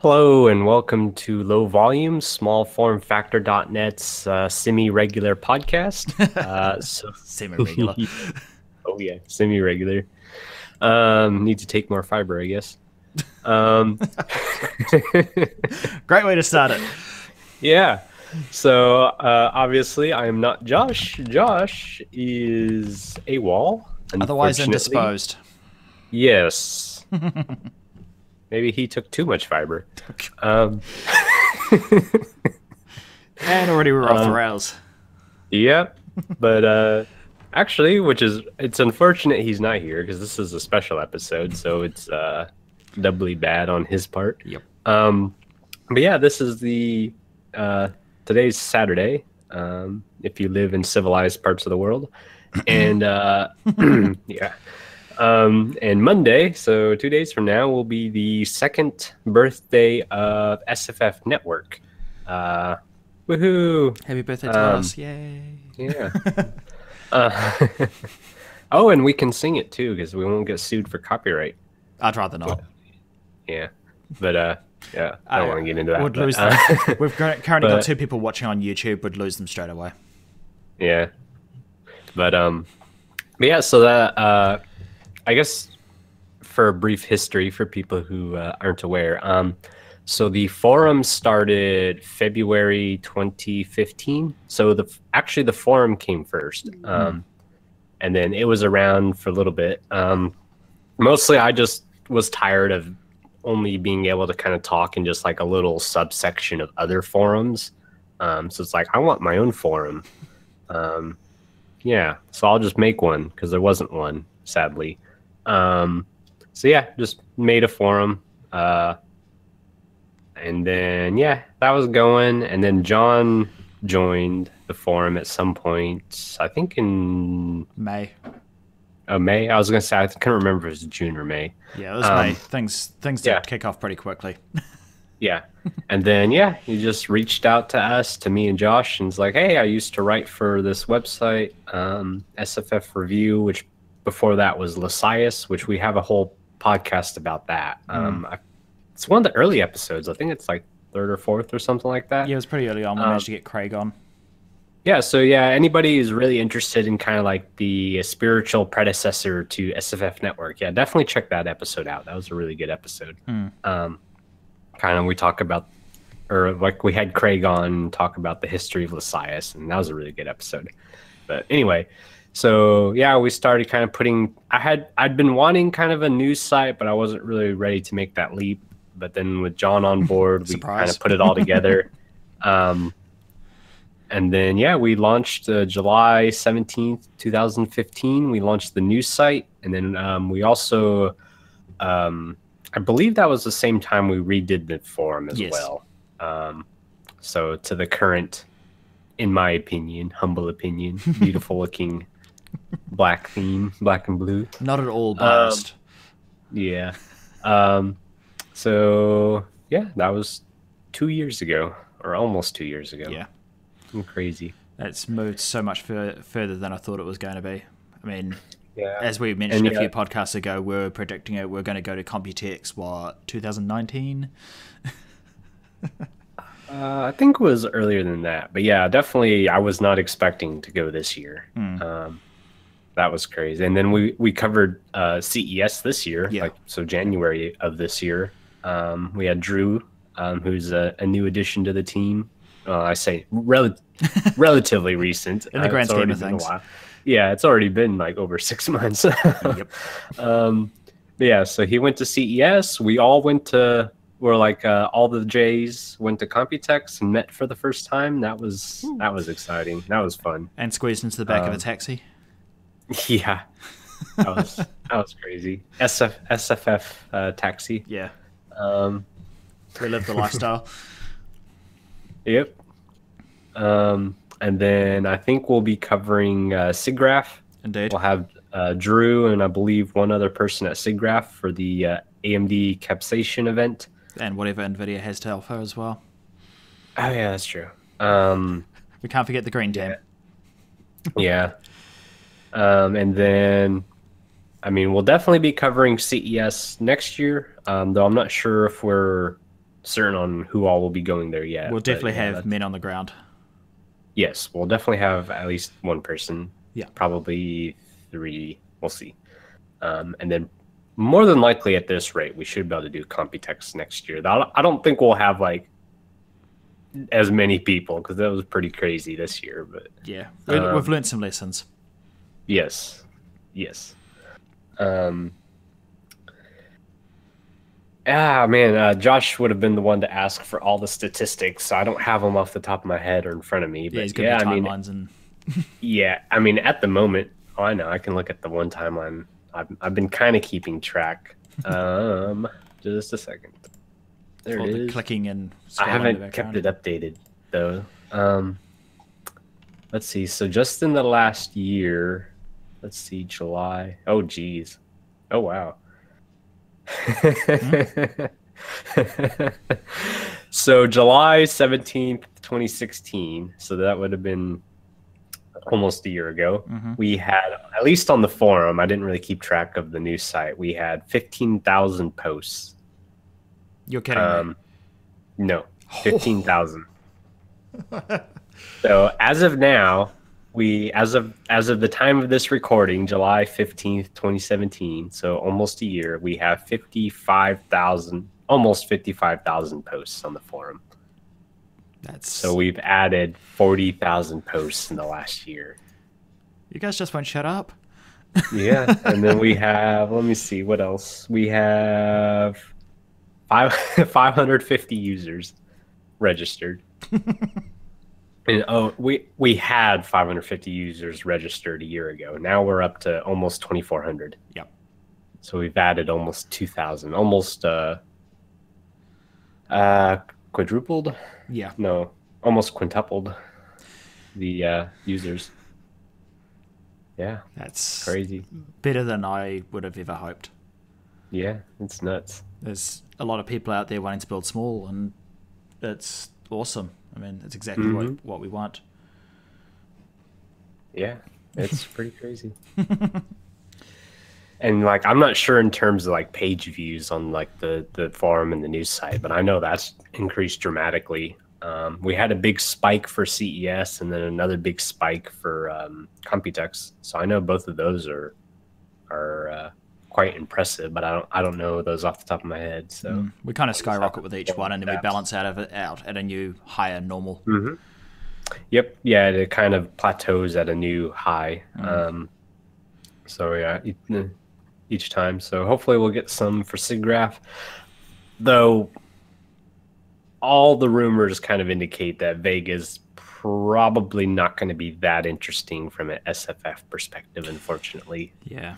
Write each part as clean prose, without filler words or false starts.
Hello and welcome to Low Volume Small Form Factor.net's semi-regular podcast. Semi-regular. Oh yeah, semi-regular. Need to take more fiber, I guess. Great way to start it. Yeah. So obviously I am not Josh. Josh is AWOL. Otherwise unfortunately. indisposed. Yes. Maybe he took too much fiber. And already we're off the rails. Yep. But actually, it's unfortunate he's not here because this is a special episode, so it's doubly bad on his part. Yep. But yeah, this is the today's Saturday, if you live in civilized parts of the world. And yeah. And Monday, so 2 days from now, will be the second birthday of SFF Network. Woohoo! Happy birthday to us. Yay. Yeah. Oh, and we can sing it too, because we won't get sued for copyright. I'd rather not. Yeah. But, yeah, I don't want to get into that. Would lose We've currently got 2 people watching on YouTube, would lose them straight away. Yeah. But yeah, so that, I guess for a brief history for people who aren't aware, so the forum started February 2015. So actually the forum came first, and then it was around for a little bit. Mostly I just was tired of only being able to kind of talk in just like a little subsection of other forums. So it's like, I want my own forum. Yeah, so I'll just make one because there wasn't one, sadly. So yeah, just made a forum, and then yeah, that was going, and then John joined the forum at some point, I think in May. Oh, May. I was gonna say I couldn't remember if it was June or May. Yeah, it was May. Things did kick off pretty quickly. Yeah, and then yeah, he just reached out to us, to me and Josh, and was like, "Hey, I used to write for this website, SFF Review, which before that was Lysias, which we have a whole podcast about that. It's one of the early episodes. I think it's like 3rd or 4th or something like that. Yeah, it was pretty early on. We managed to get Craig on. Yeah, so yeah, anybody who's really interested in kind of like the spiritual predecessor to SFF Network, yeah, definitely check that episode out. That was a really good episode. Kind of we talk about, or like we had Craig on talk about the history of Lysias, and that was a really good episode. But anyway, so yeah, we started kind of putting, I'd been wanting kind of a news site, but I wasn't really ready to make that leap. But then with John on board, we kind of put it all together. And then, yeah, we launched July 17th, 2015. We launched the news site. And then we also, I believe that was the same time we redid the forum as well. So to the current, in my opinion, humble opinion, beautiful looking black theme, black and blue. Not at all biased. Yeah. So, yeah, that was 2 years ago, or almost 2 years ago. Yeah. Crazy. It's moved so much further than I thought it was going to be. I mean, yeah. As we mentioned a few podcasts ago, we were predicting it. We're going to go to Computex, 2019? I think it was earlier than that. But yeah, definitely I was not expecting to go this year. That was crazy. And then we covered CES this year, so January of this year. We had Drew, who's a new addition to the team. I say relatively recent. In the grand scheme of things. Yeah, it's already been like over 6 months. Yep. Yeah, so he went to CES. We all went to, all the J's went to Computex and met for the first time. That was exciting. That was fun. And squeezed into the back of a taxi. Yeah, that was crazy. SFF taxi. Yeah. We live the lifestyle. Yep. And then I think we'll be covering SIGGRAPH. Indeed. We'll have Drew and I believe one other person at SIGGRAPH for the AMD Capsation event. And whatever NVIDIA has to offer as well. Oh, yeah, that's true. We can't forget the Green Jam. Yeah. And then, I mean, we'll definitely be covering CES next year, though I'm not sure if we're certain on who all will be going there yet. We'll definitely have men on the ground. Yes, we'll definitely have at least one person. Yeah. Probably 3. We'll see. And then more than likely at this rate, we should be able to do Computex next year. I don't think we'll have like as many people because that was pretty crazy this year. But yeah, we've learned some lessons. Yes. Yes. Josh would have been the one to ask for all the statistics. So I don't have them off the top of my head or in front of me. But he's got timelines and. Yeah, I mean, at the moment, I know I can look at the one timeline. I've been kind of keeping track. Just a second. There it is. Clicking and. I haven't kept it updated though. Let's see. So just in the last year, let's see, July. Oh, geez. Oh, wow. So July 17th, 2016. So that would have been almost a year ago. We had, at least on the forum, I didn't really keep track of the news site. We had 15,000 posts. You're kidding me. No, 15,000. So as of now, as of the time of this recording, July 15th, 2017, so almost a year, we have 55,000, almost 55,000 posts on the forum. So we've added 40,000 posts in the last year. You guys just won't shut up. Yeah, and then we have, let me see, what else? We have 550 users registered. And we had 550 users registered a year ago. Now we're up to almost 2,400. Yep. So we've added almost 2,000, almost quadrupled. Yeah. No, almost quintupled the users. Yeah, that's crazy. Better than I would have ever hoped. Yeah, it's nuts. There's a lot of people out there wanting to build small, and it's awesome. I mean, it's exactly what we want. Yeah, it's pretty crazy. And like, I'm not sure in terms of like page views on like the forum and the news site, but I know that's increased dramatically. We had a big spike for CES and then another big spike for Computex. So I know both of those are quite impressive, but I don't know those off the top of my head. So we kind of skyrocket with each one, and then we balance out at a new higher normal. Yep. Yeah, it kind of plateaus at a new high. So yeah, each time. So hopefully we'll get some for SIGGRAPH, though. All the rumors kind of indicate that Vega's probably not going to be that interesting from an SFF perspective, unfortunately. Yeah.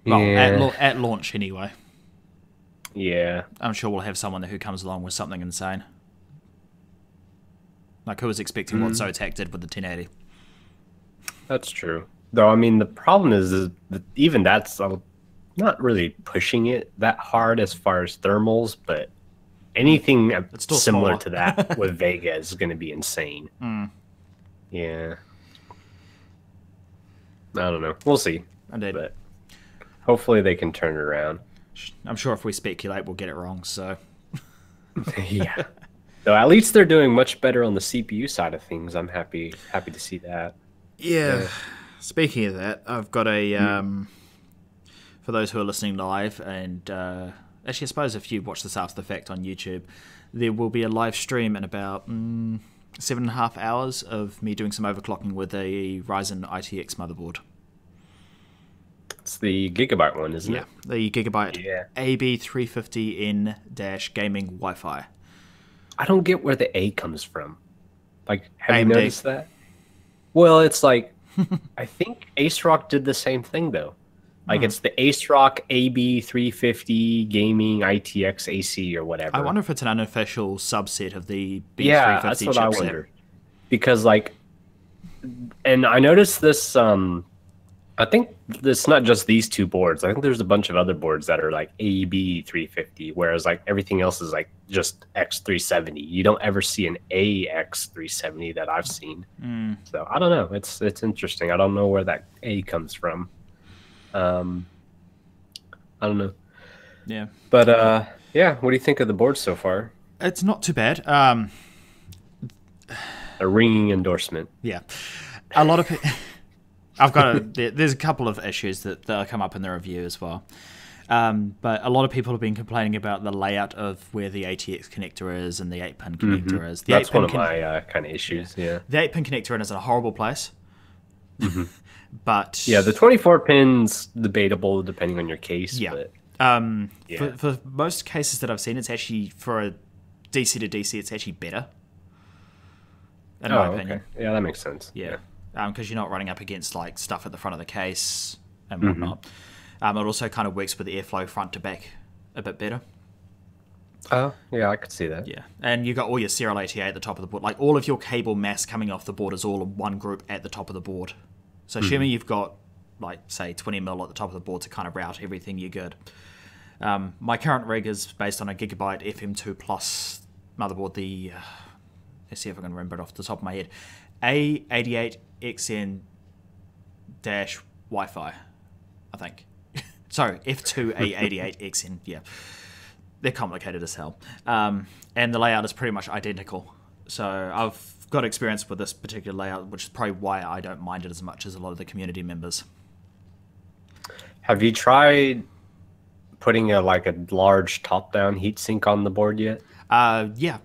Well, at launch anyway. Yeah. I'm sure we'll have someone who comes along with something insane. Like, who was expecting what Zotac did with the 1080? That's true. Though, I mean, the problem is that even that's not really pushing it that hard as far as thermals, but anything similar to that with Vega is going to be insane. Yeah. I don't know. We'll see. Indeed. But hopefully they can turn it around. I'm sure if we speculate, we'll get it wrong, so... Yeah. Though at least they're doing much better on the CPU side of things. I'm happy to see that. Yeah. Speaking of that, I've got a... For those who are listening live, and actually, I suppose if you watch this after the fact on YouTube, there will be a live stream in about 7.5 hours of me doing some overclocking with a Ryzen ITX motherboard. It's the GIGABYTE one, isn't it? Yeah, the GIGABYTE AB350N-gaming Wi-Fi. I don't get where the A comes from. Like, have you noticed that? Well, it's like, I think AceRock did the same thing, though. Like, it's the AceRock AB350 Gaming ITX AC or whatever. I wonder if it's an unofficial subset of the B350 yeah, that's what chipset. I wonder. Because, like, and I noticed this, I think it's not just these two boards. I think there's a bunch of other boards that are like AB350, whereas like everything else is like just X370. You don't ever see an AX370 that I've seen. So I don't know. It's interesting. I don't know where that A comes from. I don't know. Yeah. But Yeah, what do you think of the board so far? It's not too bad. A ringing endorsement. Yeah, a lot of I've got there's a couple of issues that come up in the review as well. But a lot of people have been complaining about the layout of where the ATX connector is and the 8-pin connector is. That's one of my kind of issues. Yeah. The 8-pin connector is in a horrible place. But yeah, the 24 pins debatable depending on your case. Yeah. But, for most cases that I've seen, it's actually for a DC to DC, it's actually better. In my opinion. Okay. Yeah, that makes sense. Yeah. Because you're not running up against like stuff at the front of the case and whatnot. It also kind of works with the airflow front to back a bit better. Oh, yeah, I could see that. Yeah, and you got all your serial ATA at the top of the board. Like all of your cable mass coming off the board is all in one group at the top of the board. So assuming you've got, like, say, 20 mil at the top of the board to kind of route everything, you're good. My current rig is based on a GIGABYTE FM.2 Plus motherboard. Let's see if I can remember it off the top of my head. A88XN dash Wi-Fi, I think. Sorry, F2A88XN, yeah. They're complicated as hell. And the layout is pretty much identical. So I've got experience with this particular layout, which is probably why I don't mind it as much as a lot of the community members. Have you tried putting a large top-down heatsink on the board yet? Yeah.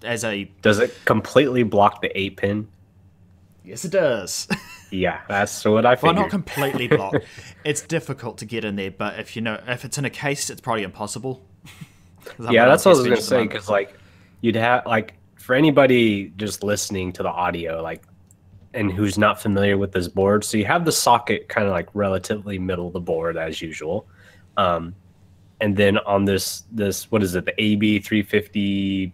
Does it completely block the 8-pin? Yes, it does. Yeah, that's what I figured. Well, not completely blocked. It's difficult to get in there, but if it's in a case, it's probably impossible. Yeah, that's what I was gonna say. Because you'd have for anybody just listening to the audio, and who's not familiar with this board, so you have the socket kind of relatively middle of the board as usual, and then on this what is it, the AB350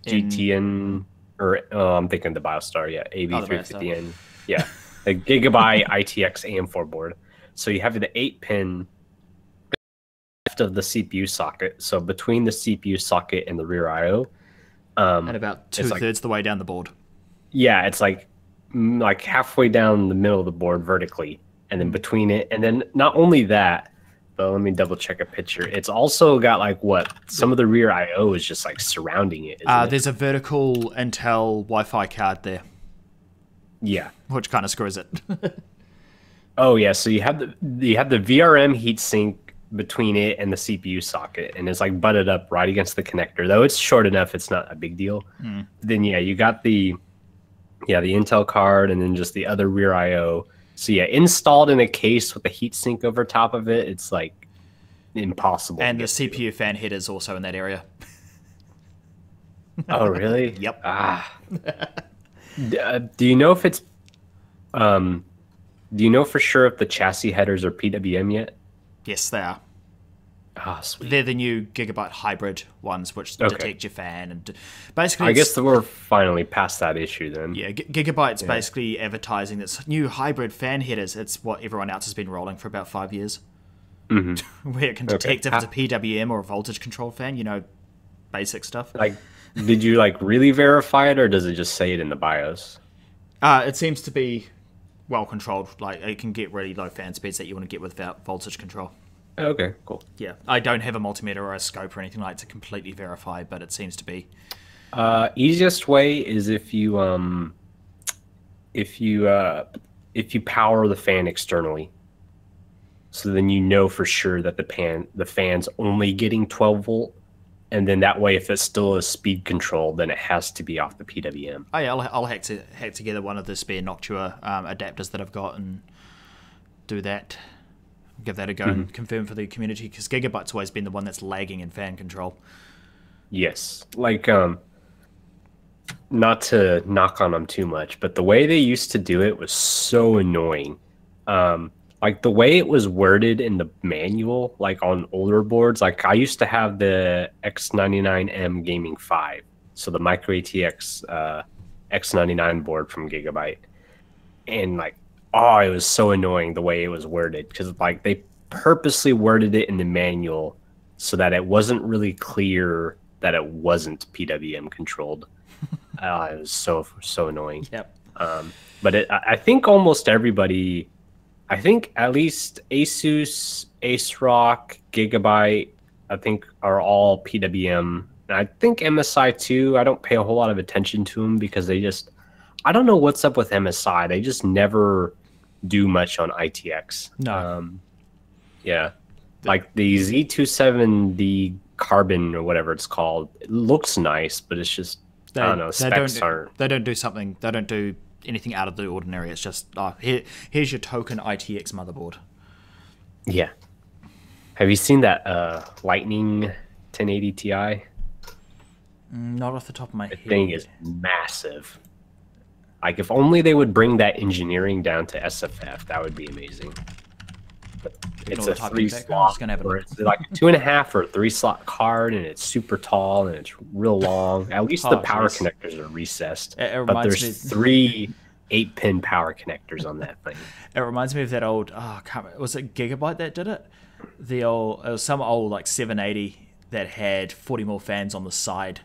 GTN, or I'm thinking the BioStar, yeah, AB350N, yeah, the GIGABYTE ITX AM4 board. So you have the 8-pin left of the CPU socket, so between the CPU socket and the rear IO, and about 2/3 the way down the board. Yeah, it's like halfway down the middle of the board vertically, and then between it, and then not only that, but let me double check a picture. It's also got some of the rear IO is just surrounding it. There's a vertical Intel Wi-Fi card there. Yeah, which kind of screws it. Oh yeah, so you have the VRM heatsink between it and the CPU socket, and it's butted up right against the connector. Though it's short enough, it's not a big deal. Then yeah, you got the Intel card, and then just the other rear IO. So yeah, installed in a case with a heatsink over top of it, it's impossible. And the CPU fan header is also in that area. Oh really? Yep. Do you know if it's do you know for sure if the chassis headers are PWM yet? Yes, they are. Ah, sweet. They're the new GIGABYTE hybrid ones, which detect your fan, and basically. I guess that we're finally past that issue then. Yeah, GIGABYTE's basically advertising this new hybrid fan headers. It's what everyone else has been rolling for about 5 years. Where it can detect if it's a PWM or a voltage control fan. Basic stuff. Did you really verify it, or does it just say it in the BIOS? It seems to be well controlled. It can get really low fan speeds that you want to get without voltage control. Okay, cool. Yeah, I don't have a multimeter or a scope or anything to completely verify, but it seems to be. Easiest way is if you power the fan externally, so then you know for sure that the fan's only getting 12 volt, and then that way if it's still a speed control, then it has to be off the PWM. Oh yeah, I'll hack together one of the spare Noctua adapters that I've got and do that. Give that a go and confirm for the community, because GIGABYTE's always been the one that's lagging in fan control. Yes, not to knock on them too much, but the way they used to do it was so annoying. The way it was worded in the manual, on older boards, I used to have the X99M Gaming 5, so the micro ATX X99 board from GIGABYTE, and oh, it was so annoying the way it was worded, because they purposely worded it in the manual so that it wasn't really clear that it wasn't PWM controlled. It was so annoying. Yep. But I think almost everybody, I think at least Asus, AceRock, GIGABYTE, I think are all PWM. And I think MSI too. I don't pay a whole lot of attention to them because I don't know what's up with MSI. They just never do much on ITX. No. Yeah. Like the Z27D Carbon or whatever it's called, it looks nice, but it's just, I don't know, specs aren't. They don't do anything out of the ordinary. It's just, here's your token ITX motherboard. Yeah. Have you seen that Lightning 1080 Ti? Not off the top of my head. The thing is massive. Like, if only they would bring that engineering down to SFF, that would be amazing. But it's a 3-slot, or it's like a 2.5 or 3-slot card, and it's super tall and it's real long. At least the power connectors are recessed, but there's 3 8-pin power connectors on that thing. It reminds me of that old, was it GIGABYTE that did it? It was some old like 780 that had 40 more fans on the side.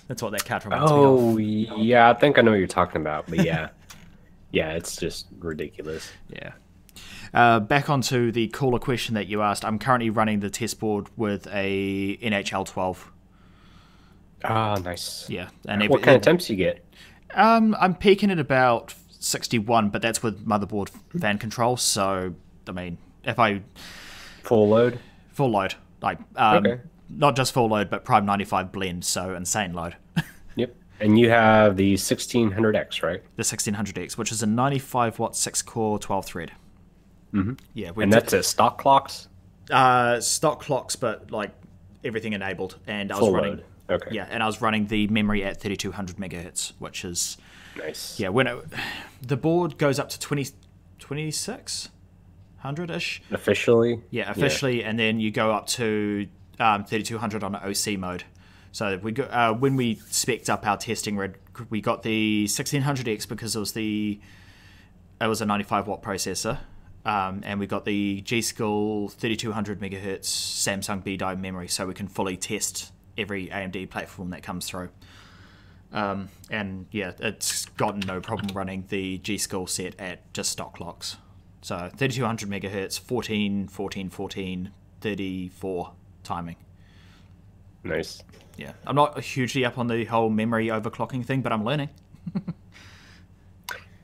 That's what that card reminds me of. Oh, yeah, I think I know what you're talking about, but yeah. Yeah, it's just ridiculous. Yeah. Back onto the cooler question that you asked. I'm currently running the test board with a NHL 12. Ah, nice. Yeah. And what kind of temps you get? I'm peaking at about 61, but that's with motherboard fan control. So, I mean, if I... Full load? Full load. Like, okay. Not just full load, but Prime 95 blend, so insane load. Yep. And you have the 1600X, right? The 1600X, which is a 95-watt, 6-core, 12-thread. Mm-hmm. Yeah, and that's at stock clocks? Stock clocks, but like everything enabled. And I was full running... load. Okay. Yeah, and I was running the memory at 3200 megahertz, which is... Nice. Yeah, the board goes up to 2600-ish. Officially? Yeah, officially, yeah. And then you go up to 3200 on OC mode. So we go, when we spec'd up our testing rig, we got the 1600X because it was a 95-watt processor. And we got the G-Skill 3200 megahertz Samsung B-Die memory, so we can fully test every AMD platform that comes through. And yeah, it's gotten no problem running the G-Skill set at just stock clocks. So 3200 megahertz, 14, 14, 14, 34 timing. Nice. Yeah, I'm not hugely up on the whole memory overclocking thing, but I'm learning.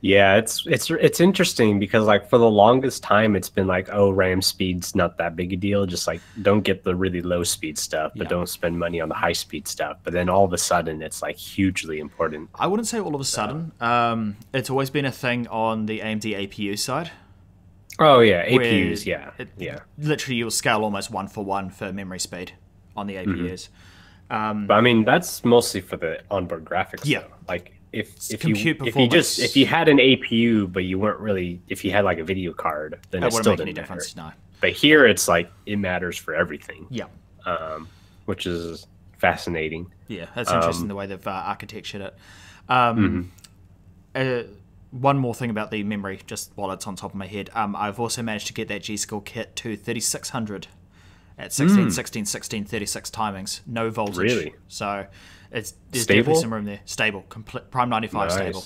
Yeah, it's interesting because like for the longest time it's been like, oh, RAM speed's not that big a deal. Just like don't get the really low speed stuff, but don't spend money on the high speed stuff. But then all of a sudden it's like hugely important. I wouldn't say all of a sudden. It's always been a thing on the AMD APU side. Oh yeah, APUs, yeah. Literally you'll scale almost 1-for-1 for memory speed on the APUs. But I mean that's mostly for the onboard graphics. Yeah. Though. Like if you had an APU but you weren't really, if you had like a video card, then it still didn't matter. No. But here it's like it matters for everything. Yeah. Which is fascinating. Yeah, that's interesting the way they've architectured it. One more thing about the memory, just while it's on top of my head. I've also managed to get that G-Skill kit to 3600 at 16, 16, 16, 36 timings. No voltage. Really? So there's definitely some room there. Stable. Prime 95 stable.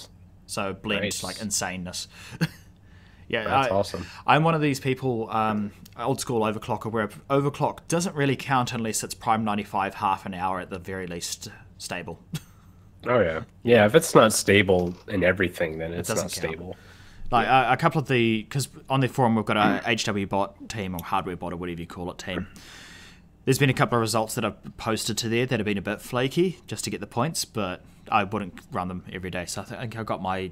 So blend like insaneness. Yeah, that's awesome. I'm one of these people, old school overclocker, where overclock doesn't really count unless it's Prime 95 half an hour at the very least stable. Oh yeah, yeah. If it's not stable in everything, then it's not stable. Like a couple of because on the forum we've got a HW bot team or hardware bot or whatever you call it team. There's been a couple of results that I've posted to there that have been a bit flaky just to get the points, but I wouldn't run them every day. So I think I got my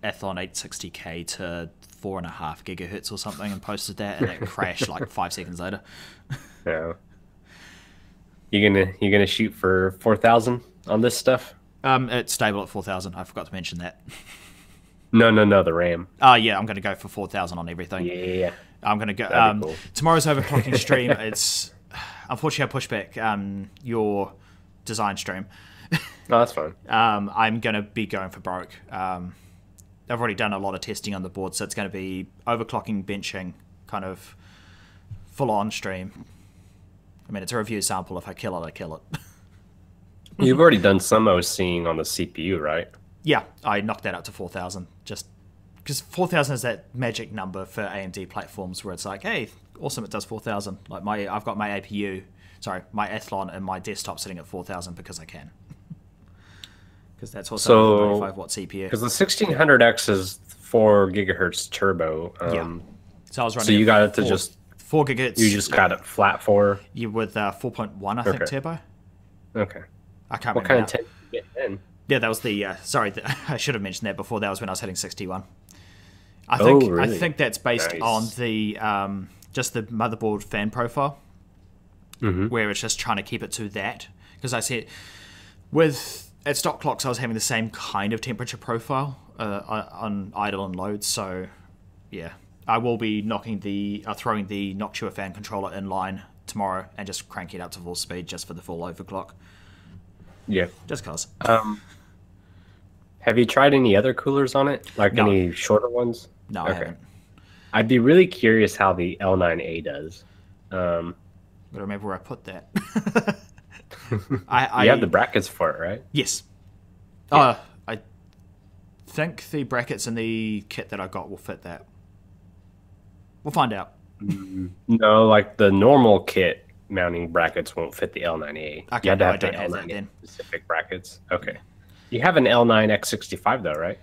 Athlon 860K to 4.5 gigahertz or something and posted that, and it crashed like 5 seconds later. Yeah. You gonna shoot for 4,000 on this stuff? It's stable at 4,000. I forgot to mention that. No, the RAM. Yeah, I'm gonna go for 4,000 on everything. Yeah. I'm gonna go. Cool. Tomorrow's overclocking stream. It's unfortunately I pushed back your design stream. No, that's fine. I'm gonna be going for broke. I've already done a lot of testing on the board, so it's going to be overclocking, benching, kind of full-on stream. I mean, it's a review sample. If I kill it, I kill it. You've already done some I was seeing on the CPU, right? Yeah, I knocked that up to 4,000. Just because 4,000 is that magic number for AMD platforms where it's like, hey, awesome, it does 4000. Like I've got my APU, sorry, my Athlon and my desktop sitting at 4000 because I can. Because that's also a 35 watt CPU. Because the 1600X is 4 gigahertz turbo. So I was running. So you got it to just 4 gigahertz. You just got it flat 4. You with 4.1, I think, turbo. Okay. I can't what remember. What kind of 10 you get in? Yeah, that was the. Sorry, I should have mentioned that before. That was when I was hitting 61. I think that's based on the just the motherboard fan profile, where it's just trying to keep it to that. Because I said at stock clocks I was having the same kind of temperature profile on idle and load. So yeah, I will be throwing the Noctua fan controller in line tomorrow and just cranking it up to full speed just for the full overclock. Yeah, just cause. Have you tried any other coolers on it? Like any shorter ones? No, I haven't. I'd be really curious how the L9A does. But remember where I put that. You have the brackets for it, right? Yes. Yeah. I think the brackets in the kit that I got will fit that. We'll find out. No, like the normal kit mounting brackets won't fit the L9A. Okay, you have to have I don't have that then. Specific brackets. Okay. You have an L9X65 though, right?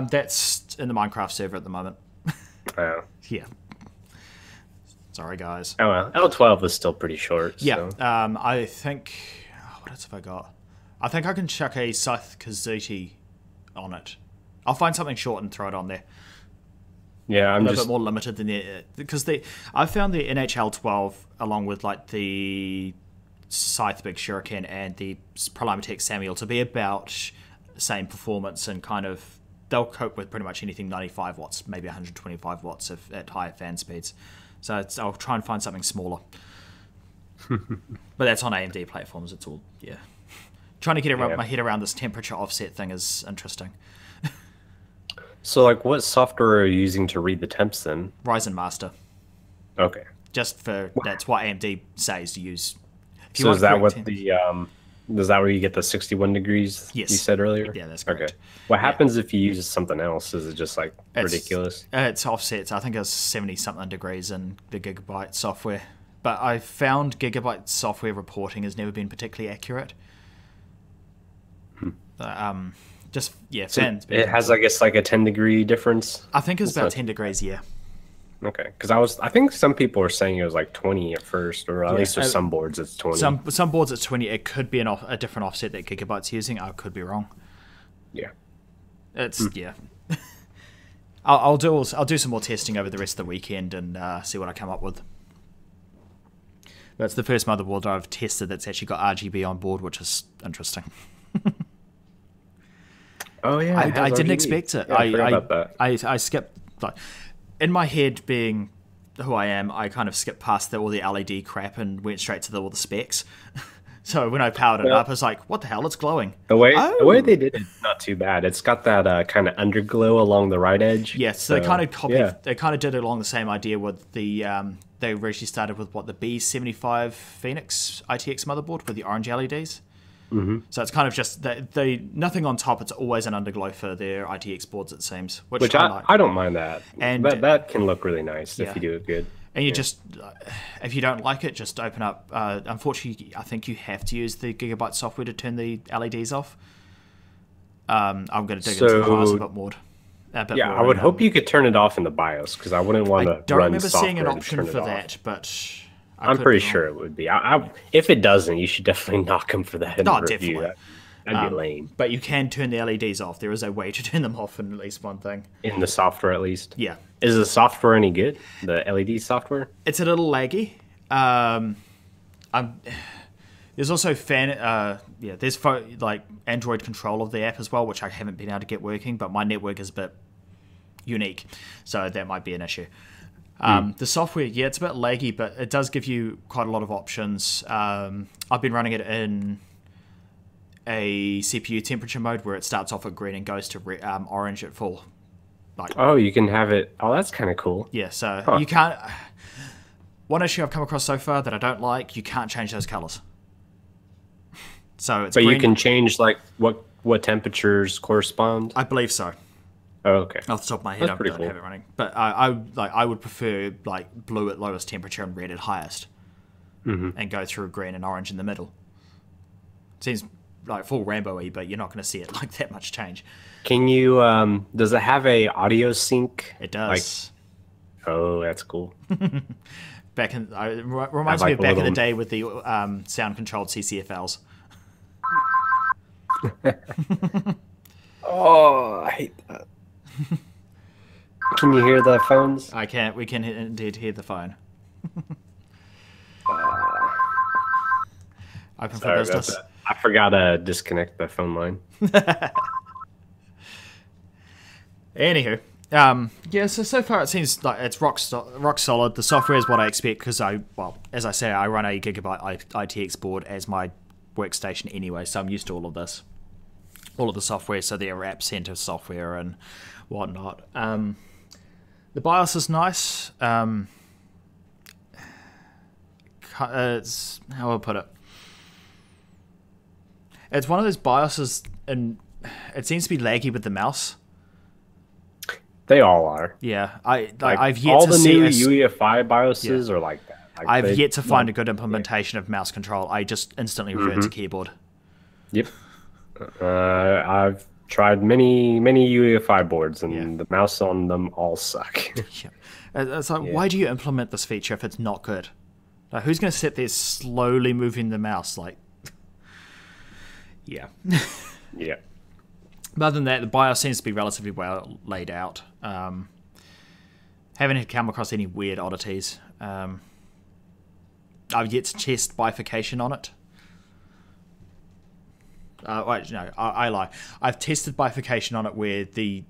That's in the Minecraft server at the moment. Oh. Yeah. Sorry, guys. Oh well, L12 is still pretty short. Yeah. So. I think. What else have I got? I think I can chuck a Scythe Kazuti on it. I'll find something short and throw it on there. Yeah, I'm a bit more limited than because I found the NHL12 along with like the Scythe Big Shuriken and the Prolimatech Samuel to be about the same performance and kind of they'll cope with pretty much anything 95 watts, maybe 125 watts at higher fan speeds. So I'll try and find something smaller. But that's on AMD platforms. It's all trying to get my head around this temperature offset thing is interesting. So, like, what software are you using to read the temps then? Ryzen Master. Okay. Just for that's what AMD says to use. So is that what is that where you get the 61 degrees you said earlier? Yeah, that's correct. Okay. What happens if you use something else? Is it just like ridiculous? It's offsets. I think it's 70-something degrees in the GIGABYTE software. But I found GIGABYTE software reporting has never been particularly accurate. It has, I guess, like a 10-degree difference. I think it's about 10 degrees, yeah. Okay, because I think some people were saying it was like 20 at first, or at least with some boards it's 20. Some boards it's 20. It could be a different offset that GIGABYTE's using. I could be wrong. Yeah. It's I'll do some more testing over the rest of the weekend and see what I come up with. That's the first motherboard I've tested that's actually got RGB on board, which is interesting. Oh yeah, I didn't expect it. Yeah, I forgot about that. I skipped like in my head being who I am. I kind of skipped past all the LED crap and went straight to all the specs. So when I powered it up, I was like, "What the hell? It's glowing." The way they did it, not too bad. It's got that kind of underglow along the right edge. Yes, so they kind of copied. Yeah. They kind of did it along the same idea with the. They originally started with the B75 Phoenix ITX motherboard with the orange LEDs. So it's kind of just nothing on top. It's always an underglow for their ITX boards, it seems. Which I like. I don't mind that. And that can look really nice if you do it good. And you just, if you don't like it, just open up. Unfortunately, I think you have to use the GIGABYTE software to turn the LEDs off. I'm going to dig into the BIOS a bit more. I would hope you could turn it off in the BIOS because I wouldn't want to run software. I don't remember seeing an option for that, but I'm pretty sure it would be. If it doesn't, you should definitely knock him for that in the review. Definitely. That'd be lame. But you can turn the LEDs off. There is a way to turn them off in at least one thing. In the software, at least? Yeah. Is the software any good? The LED software? It's a little laggy. There's also there's Android control of the app as well, which I haven't been able to get working, but my network is a bit unique, so that might be an issue. The software, it's a bit laggy, but it does give you quite a lot of options. I've been running it in a CPU temperature mode where it starts off at green and goes to orange at full. You can have it. Oh, that's kind of cool. Yeah, so you can't. One issue I've come across so far that I don't like, you can't change those colors. So it's but green. You can change what temperatures correspond. I believe so. Oh, okay. Off the top of my head, I don't have it running. But I would prefer like blue at lowest temperature and red at highest, and go through green and orange in the middle. Seems like full Rambo-y, but you're not going to see it like that much change. Can you? Does it have a audio sync? It does. Oh, that's cool. Reminds me of back in the day with the sound controlled CCFLs. Oh, I hate that. Can you hear the phones? I can't. We can indeed hear the phone. Open for business. I forgot to disconnect the phone line. Anywho, yeah. So far it seems like it's rock solid. The software is what I expect because as I say, I run a GIGABYTE ITX board as my workstation anyway, so I'm used to all of this, all of the software. So their app center software and whatnot. The BIOS is nice. It's how I'll put it. It's one of those BIOSes, and it seems to be laggy with the mouse. They all are. Yeah, I've yet all to the see new UEFI BIOSes are like that. Like I've yet to find a good implementation of mouse control. I just instantly revert to keyboard. Yep. I've tried many UEFI boards, and the mouse on them all suck. Yeah. It's like, why do you implement this feature if it's not good? Like, who's going to sit there slowly moving the mouse? Like, yeah. Yeah. But other than that, the BIOS seems to be relatively well laid out. Haven't come across any weird oddities. I've yet to test bifurcation on it. Wait, no, I lie. I've tested bifurcation on it where the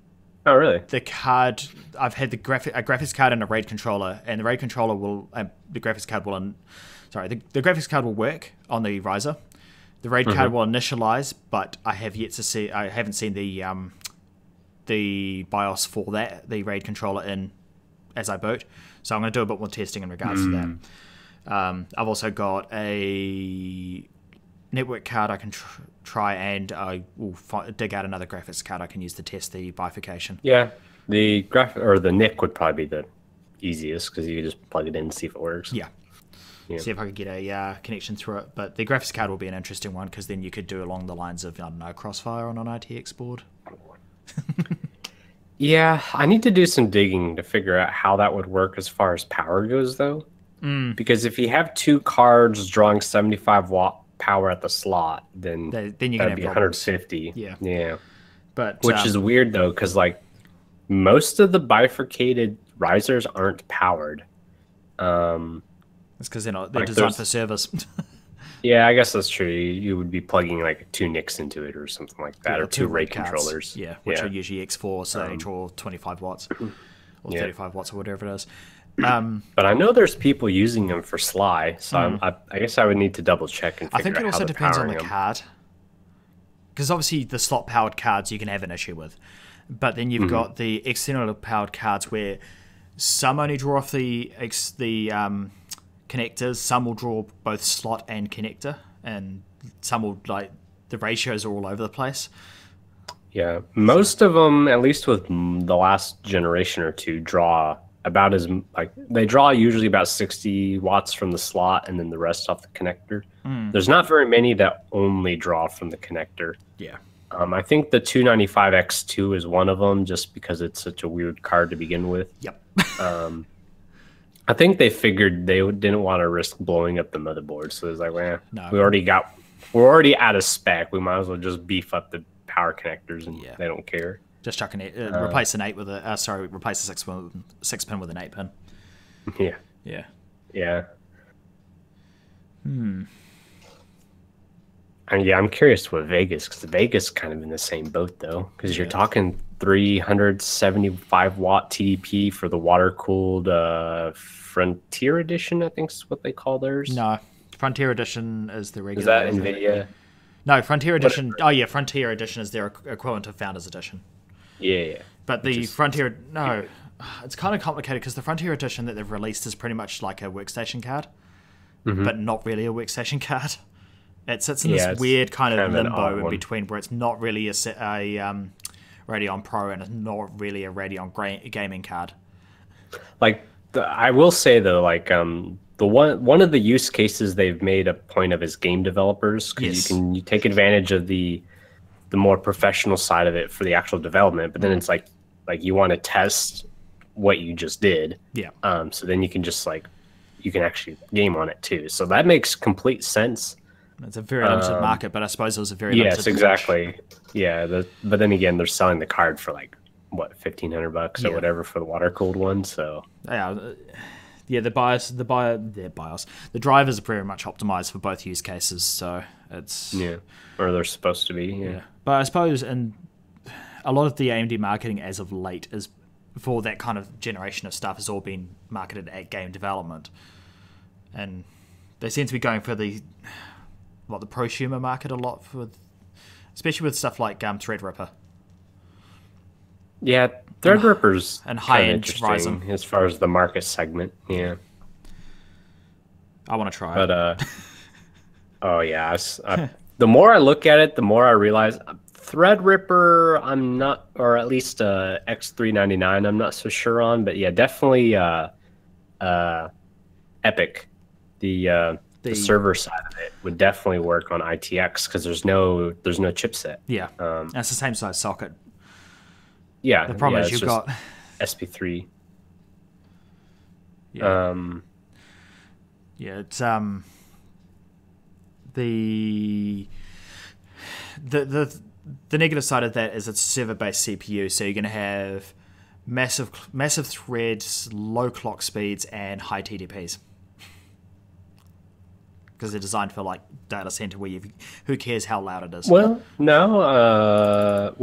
card, I've had a graphics card and a RAID controller, and the RAID controller will, the graphics card will, the graphics card will work on the riser. The RAID card will initialize, but I haven't seen the BIOS for that, the RAID controller in as I boot. So I'm going to do a bit more testing in regards to that. I've also got a network card I can try, and I will dig out another graphics card I can use to test the bifurcation. Yeah, the NIC would probably be the easiest because you just plug it in and see if it works. Yeah. See if I could get a connection through it. But the graphics card will be an interesting one because then you could do along the lines of, I don't know, Crossfire on an ITX board. Yeah, I need to do some digging to figure out how that would work as far as power goes, though. Because if you have two cards drawing 75 watt power at the slot, then you're that'd gonna be have 150. Yeah. But which is weird though, because like most of the bifurcated risers aren't powered. It's because they're designed for service. Yeah, I guess that's true. You would be plugging like two NICs into it or something like that, or two RAID controllers. Yeah, which are usually X4, so they draw 25 watts or 35 watts or whatever it is. But I know there's people using them for Sly, so I guess I would need to double check and figure out how it also depends on the card. Because obviously the slot powered cards you can have an issue with. But then you've got the external powered cards where some only draw off the connectors, some will draw both slot and connector, and some will, like, the ratios are all over the place. Yeah, most of them, at least with the last generation or two, draw about as, like, they draw usually about 60 watts from the slot and then the rest off the connector. There's not very many that only draw from the connector. Yeah. I think the 295X2 is one of them just because it's such a weird card to begin with. Yep. I think they figured they didn't want to risk blowing up the motherboard, so it's like, well, no. we're already out of spec. We might as well just beef up the power connectors, and they don't care. Just chuck replace an 8 with a replace a 6 pin with an 8 pin. Yeah. And I'm curious with Vegas, because Vegas kind of in the same boat though, because you're talking 375 watt TDP for the water cooled Frontier Edition, I think is what they call theirs. No, Frontier Edition is the regular. Is that NVIDIA? No, Frontier Edition. Oh yeah, Frontier Edition is their equivalent of Founders Edition. Yeah. But the Frontier, it's kind of complicated because the Frontier Edition that they've released is pretty much like a workstation card, but not really a workstation card. It sits in this weird kind of limbo in between where it's not really a Radeon Pro and it's not really a Radeon gaming card. Like I will say though, like the one of the use cases they've made a point of is game developers, because you take advantage of the more professional side of it for the actual development, but then it's like you want to test what you just did. Yeah. So then you can just you can actually game on it too. So that makes complete sense. It's a very limited market, but I suppose it was a very limited yes, exactly. Yeah, but then again, they're selling the card for like what, $1,500 or whatever for the water cooled one. So yeah, the drivers are pretty much optimized for both use cases. So it's or they're supposed to be. Yeah. But I suppose, and a lot of the AMD marketing as of late is for that kind of generation of stuff has all been marketed at game development, and they seem to be going for the prosumer market a lot, especially with stuff like Threadripper. Yeah, Threadripper's and high-end Ryzen as far as the market segment. Yeah, I want to try it. Oh yeah, the more I look at it, the more I realize Threadripper I'm not, or at least X399 I'm not so sure on, but yeah, definitely EPYC, the server side of it would definitely work on ITX because there's no chipset. Yeah, that's the same size socket. Yeah, the problem is you've got SP3. Yeah. It's the negative side of that is it's a server-based CPU, so you're going to have massive threads, low clock speeds, and high TDPs. Because they're designed for like data center where who cares how loud it is. Well, no,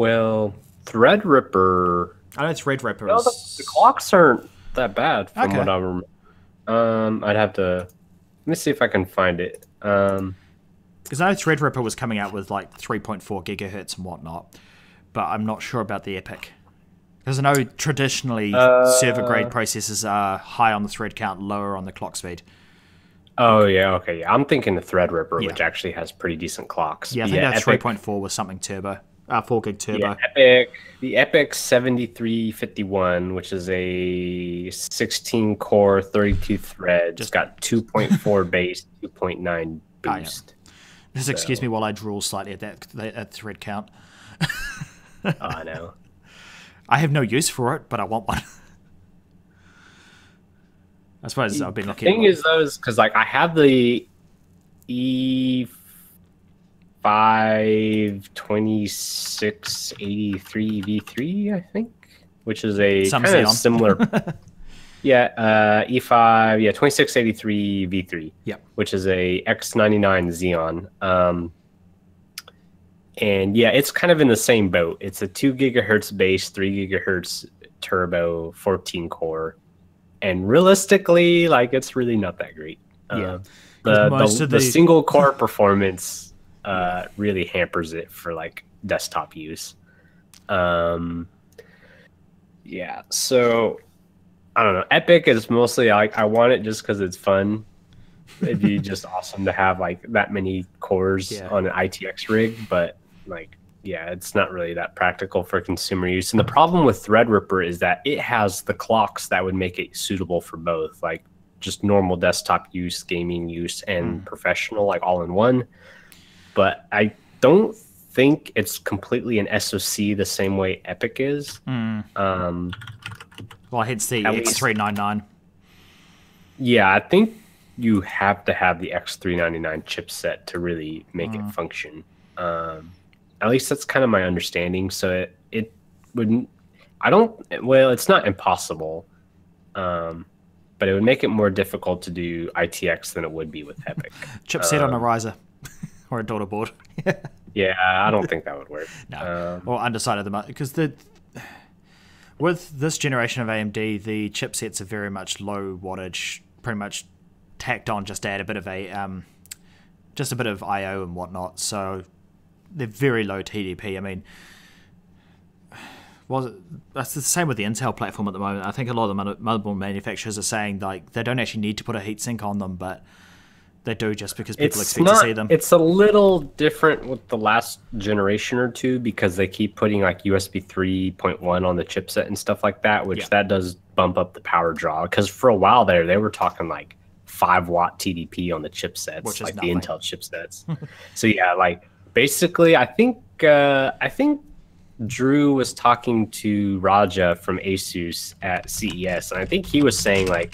Threadripper. I know Threadripper is... the clocks aren't that bad from what I remember. I'd have to... Let me see if I can find it. Because I know Threadripper was coming out with like 3.4 gigahertz and whatnot, but I'm not sure about the EPYC. Because I know traditionally server-grade processors are high on the thread count, lower on the clock speed. Oh, yeah, okay. Yeah. I'm thinking the Threadripper, which actually has pretty decent clocks. Yeah, I think that 3.4 was something turbo. 4 gig turbo. Yeah, the EPYC 7351, which is a 16-core, 32-thread. Just got 2.4 base, 2.9 boost. Just excuse me while I drool slightly at that thread count. Oh, I know. I have no use for it, but I want one. I suppose I've been looking. The thing is, though, is because I have the E5 2683 V3, I think, which is a kind of similar. E5, 2683 V3. Yeah, which is a X99 Xeon. And yeah, it's kind of in the same boat. It's a 2 gigahertz base, 3 gigahertz turbo, 14 core. And realistically, it's really not that great. The single core performance really hampers it for desktop use. So I don't know. EPYC is mostly I want it just because it's fun. It'd be just awesome to have that many cores on an ITX rig, but it's not really that practical for consumer use. And the problem with Threadripper is that it has the clocks that would make it suitable for both, just normal desktop use, gaming use, and professional, all in one. But I don't think it's completely an SoC the same way EPYC is. Well, hence the X399. Yeah, I think you have to have the X399 chipset to really make it function. At least that's kind of my understanding. So it wouldn't. It's not impossible, but it would make it more difficult to do ITX than it would be with EPYC. Chipset on a riser or a daughter board. Yeah, I don't think that would work. No, or underside of because with this generation of AMD, the chipsets are very much low wattage, pretty much tacked on just to add a bit of IO and whatnot. So they're very low TDP. I mean, that's the same with the Intel platform at the moment. I think a lot of the motherboard manufacturers are saying they don't actually need to put a heatsink on them, but They do, just because people expect to see them. It's a little different with the last generation or two because they keep putting like USB 3.1 on the chipset and stuff like that, which that does bump up the power draw. Because for a while there, they were talking like 5-watt TDP on the chipsets, which is like nothing. the Intel chipsets. So yeah, like basically, I think Drew was talking to Raja from Asus at CES, and I think he was saying like,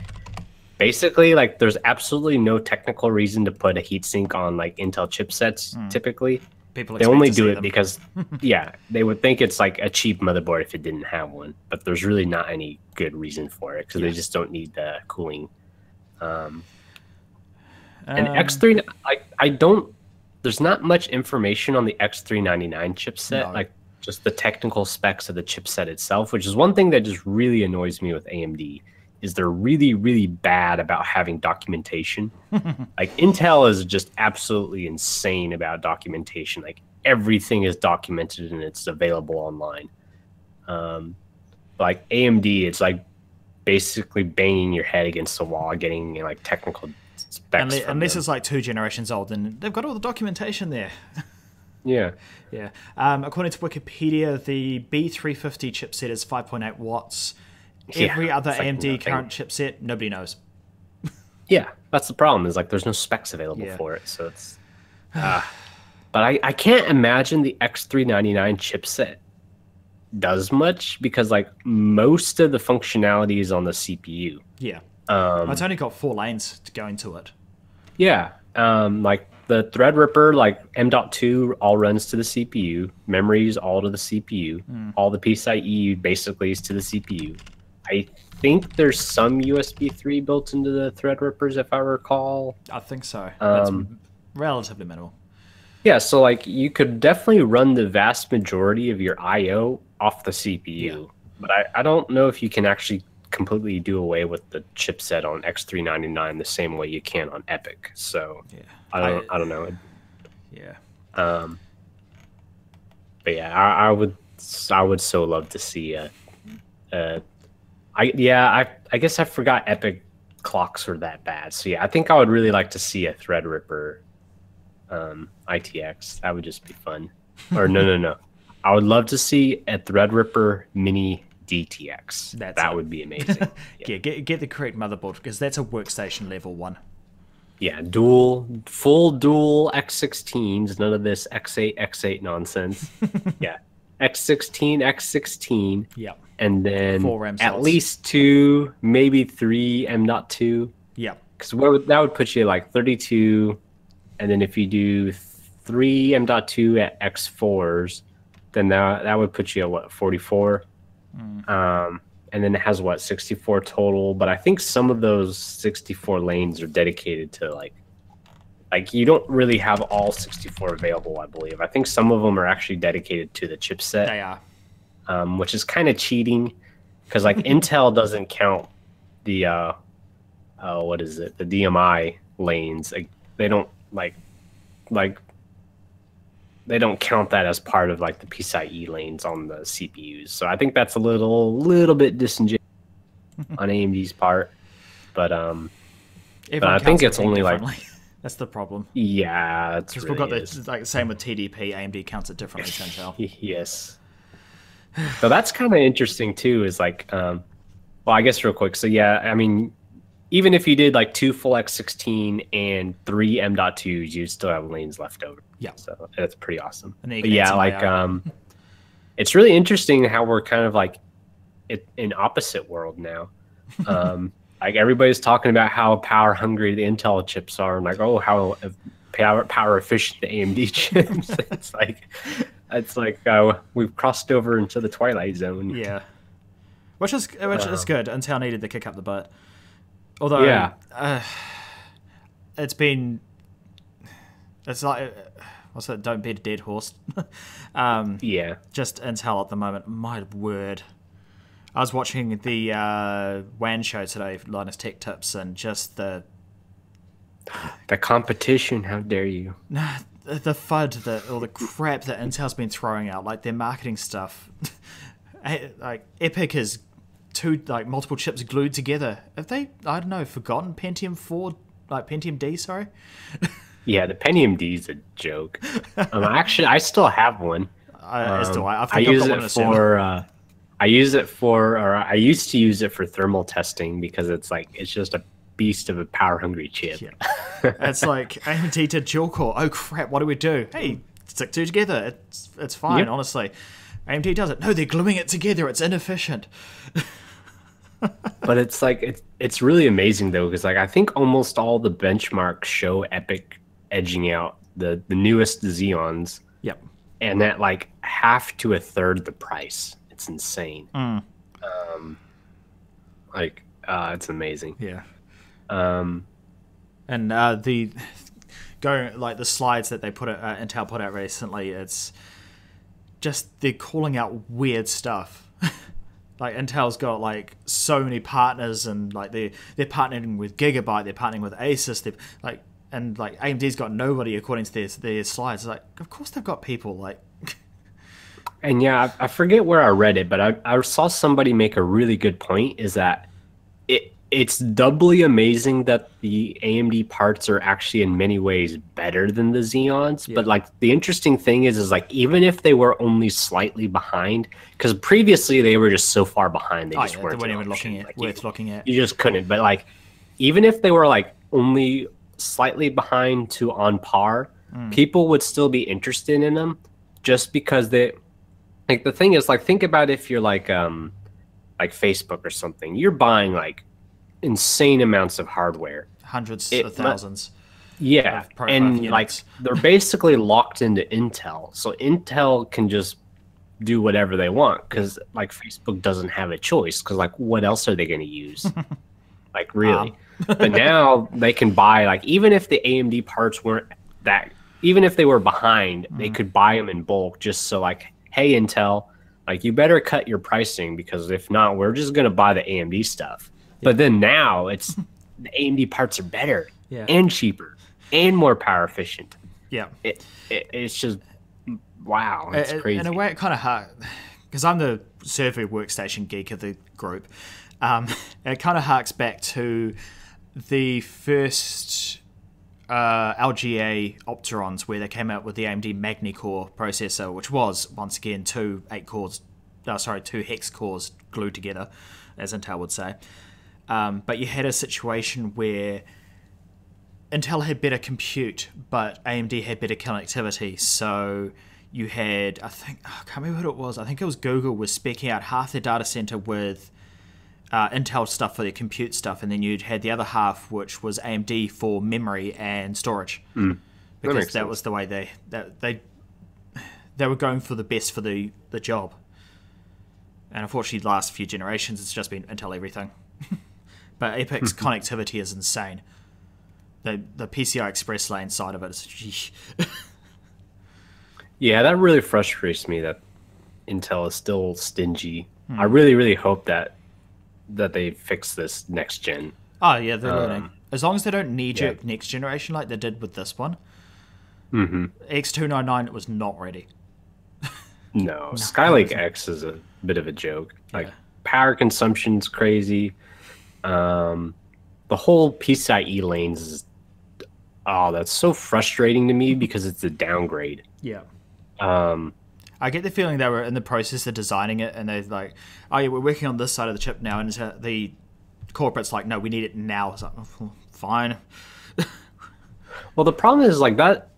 basically, like, there's absolutely no technical reason to put a heatsink on like Intel chipsets. Typically, People they only expect to do see it them. because, yeah, they would think it's like a cheap motherboard if it didn't have one. But there's really not any good reason for it because they just don't need the cooling. And X3, I don't. There's not much information on the X399 chipset, like just the technical specs of the chipset itself, which is one thing that just really annoys me with AMD. Is they're really, really bad about having documentation. Like Intel is just absolutely insane about documentation. Like everything is documented and it's available online. Like AMD, it's like basically banging your head against the wall, getting like technical specs. Unless it's like 2 generations old, and they've got all the documentation there. Yeah. Yeah. According to Wikipedia, the B350 chipset is 5.8 watts. Every other like AMD current chipset, nobody knows. Yeah, that's the problem. Is like there's no specs available for it, so it's. But I can't imagine the X399 chipset does much because like most of the functionality is on the CPU. Yeah. It's only got 4 lanes to go into it. Yeah. Like the Threadripper, like M.2 all runs to the CPU. Memory is all to the CPU. All the PCIe basically is to the CPU. I think there's some USB 3 built into the Threadrippers, if I recall. I think so. That's relatively minimal. Yeah, so like you could definitely run the vast majority of your I/O off the CPU, but I don't know if you can actually completely do away with the chipset on X399 the same way you can on EPYC. So I don't know. Yeah. But yeah, I would so love to see I guess I forgot EPYC clocks were that bad. So yeah, I think I would really like to see a Threadripper ITX. That would just be fun. Or no. I would love to see a Threadripper Mini-DTX. That would be amazing. Yeah, get the correct motherboard because that's a workstation level one. Yeah, full dual X16s. None of this X8 nonsense. Yeah, X16, X16. Yep. And then RAM at slots. least 2, maybe 3 M.2. Yep. Because that would put you like 32. And then if you do 3 M.2 at X4s, then that would put you at what, 44? And then it has what, 64 total. But I think some of those 64 lanes are dedicated to like you don't really have all 64 available, I believe. I think some of them are actually dedicated to the chipset. They are. Which is kind of cheating because like Intel doesn't count the what is it, the DMI lanes. Like they don't they don't count that as part of like the PCIe lanes on the CPUs. So I think that's a little bit disingenuous on AMD's part. But I think it's only like that's the problem. Yeah, it's because really we've got the like same with TDP. AMD counts it differently to Intel. Yes. So that's kind of interesting too, is like, well, I guess real quick. So yeah, I mean, even if you did like 2 full X16 and 3 M.2s, you'd still have lanes left over. Yeah. So that's pretty awesome. And but yeah, like, it's really interesting how we're kind of like in opposite world now. Like everybody's talking about how power hungry the Intel chips are and like, oh, how power efficient the AMD chips. It's like we've crossed over into the Twilight Zone. Yeah, which is good. Intel needed to kick up the butt. Although, it's like what's that? Don't beat a dead horse. Yeah, just Intel at the moment. My word, I was watching the WAN show today, Linus Tech Tips, and just the competition. How dare you? The FUD, all the crap that Intel's been throwing out, like their marketing stuff. Like EPYC is multiple chips glued together. Have they, I don't know, forgotten Pentium 4 like Pentium D, sorry. Yeah, the Pentium D is a joke. Actually, I still have one. As do I. I use it for. I use it for, or I used to use it for thermal testing because it's just a beast of a power-hungry chip. Yeah. It's like AMD did dual core. Oh crap! What do we do? Hey, stick two together. It's fine. Yep. Honestly, AMD does it. No, they're gluing it together. It's inefficient. But it's really amazing though, because I think almost all the benchmarks show EPYC edging out the newest Xeons. Yep. And at half to a third the price. It's insane. It's amazing. Yeah. And the slides that they Intel put out recently, it's just they're calling out weird stuff. Intel's got so many partners, and they're partnering with GIGABYTE, they're partnering with Asus, and AMD's got nobody according to their slides. Of course they've got people And yeah, I forget where I read it, but I saw somebody make a really good point, is that it's doubly amazing that the AMD parts are actually in many ways better than the Xeons. Yeah. But the interesting thing is even if they were only slightly behind, because previously they were just so far behind, they just weren't even worth looking at. You just couldn't. But even if they were only slightly behind to on par, people would still be interested in them, just because they. The thing is, think about if you're Facebook or something. You're buying insane amounts of hardware, hundreds of thousands. Yeah, and they're basically locked into Intel, so Intel can just do whatever they want, because Facebook doesn't have a choice, because what else are they going to use? Really? But now they can buy even if the AMD parts weren't that, even if they were behind, they could buy them in bulk, just so hey, Intel, you better cut your pricing, because if not, we're just going to buy the AMD stuff. Yeah. But then now it's the AMD parts are better and cheaper and more power efficient. Yeah. It's just, wow. It's crazy. In a way, it kind of because I'm the server workstation geek of the group, it kind of harks back to the first LGA Opterons, where they came out with the AMD Magni-Core processor, which was once again two hex cores glued together, as Intel would say. But you had a situation where Intel had better compute, but AMD had better connectivity. So you had, I can't remember what it was. I think it was Google was speccing out half their data center with Intel stuff for their compute stuff, and then you'd had the other half, which was AMD for memory and storage, because that was the way they were going for the best for the job. And unfortunately, the last few generations, it's just been Intel everything. But EPYC's connectivity is insane. The PCI Express lane side of it is. Yeah, that really frustrates me that Intel is still stingy. I really, really hope that they fix this next gen. Oh yeah, they're learning. As long as they don't knee-jerk next generation like they did with this one. X299 was not ready. No, Skylake X is a bit of a joke. Power consumption's crazy. The whole PCIe lanes is, that's so frustrating to me, because it's a downgrade. Yeah. I get the feeling they were in the process of designing it, and they're like, oh yeah, we're working on this side of the chip now, and the corporate's like, no, we need it now. It's like, oh, fine. Well, the problem is that,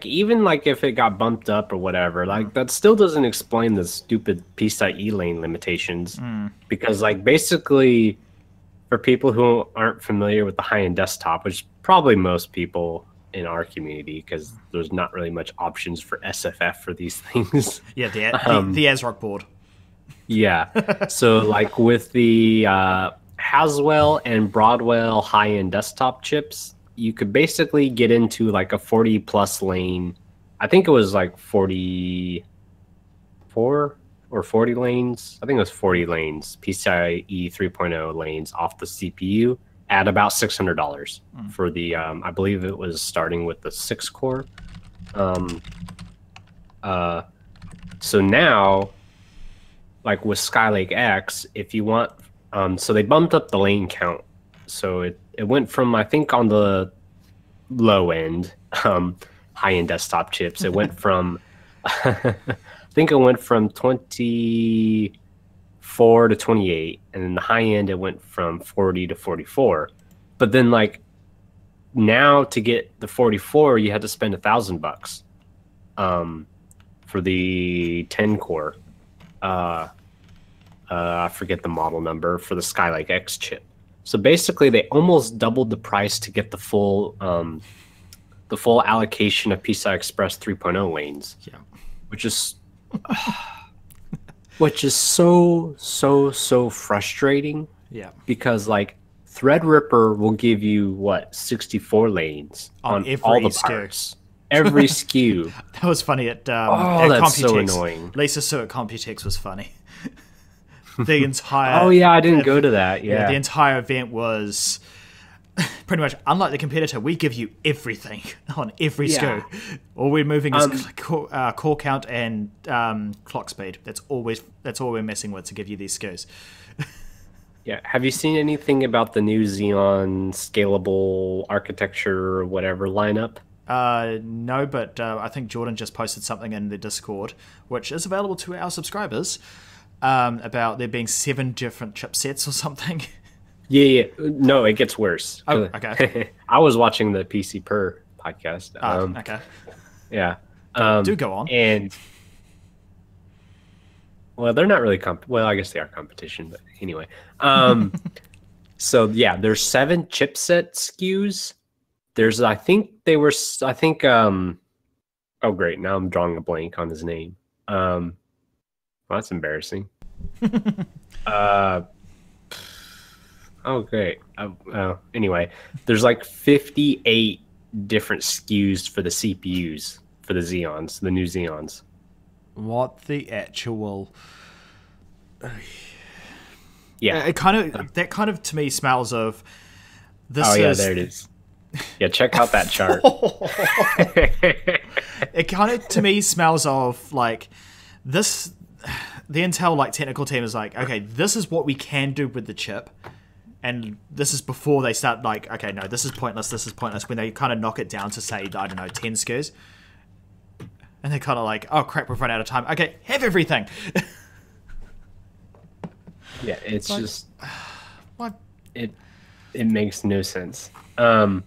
even if it got bumped up or whatever, that still doesn't explain the stupid PCIe lane limitations, because basically, for people who aren't familiar with the high-end desktop, which probably most people in our community, because there's not really much options for SFF for these things. Yeah, the ASRock board. Yeah. So with the Haswell and Broadwell high-end desktop chips, you could basically get into a 40+ lane. I think it was 44 or 40 lanes. I think it was 40 lanes, PCIe 3.0 lanes off the CPU at about $600 for the, I believe it was starting with the 6-core. So now, with Skylake X, if you want, so they bumped up the lane count So it went from, I think on the low end, high-end desktop chips, it went from, I think it went from 24 to 28, and then the high end, it went from 40 to 44. But then like now to get the 44, you had to spend $1,000 for the 10 core. I forget the model number for the Skylake X chip. So basically, they almost doubled the price to get the full allocation of PCI Express 3.0 lanes. Yeah, which is so frustrating. Yeah, because like Threadripper will give you what 64 lanes on all the parts. Every SKU. That was funny at that's Computex. so annoying. Lisa Sue at Computex was funny. The entire oh yeah, I didn't go to that. Yeah, the entire event was pretty much unlike the competitor. We give you everything on every SKU. All we're moving is core count and clock speed. That's all we're messing with to give you these SKUs. Yeah. Have you seen anything about the new Xeon scalable architecture or whatever lineup? No, but I think Jordan just posted something in the Discord, which is available to our subscribers, about there being 7 different chipsets or something. Yeah. No, it gets worse. Oh, okay. I was watching the PC Per podcast. Okay. Yeah. Do go on. And well, they're not really well, I guess they are competition, but anyway. So yeah, there's 7 chipset SKUs. There's, I think, oh great, now I'm drawing a blank on his name. Well, that's embarrassing. Oh, great. Anyway, there's like 58 different SKUs for the CPUs for the Xeons, the new Xeons. What the actual? Yeah, that kind of to me smells of this. Oh yeah, there it is. Yeah, check out that chart. It kind of to me smells of like this. The Intel like technical team is like, okay, this is what we can do with the chip. And this is before they start like, okay, no, this is pointless, when they kind of knock it down to say, I don't know, 10 SKUs. And they're kind of like, oh crap, we've run out of time. Okay, have everything. Yeah, it's like, just, what? It makes no sense. And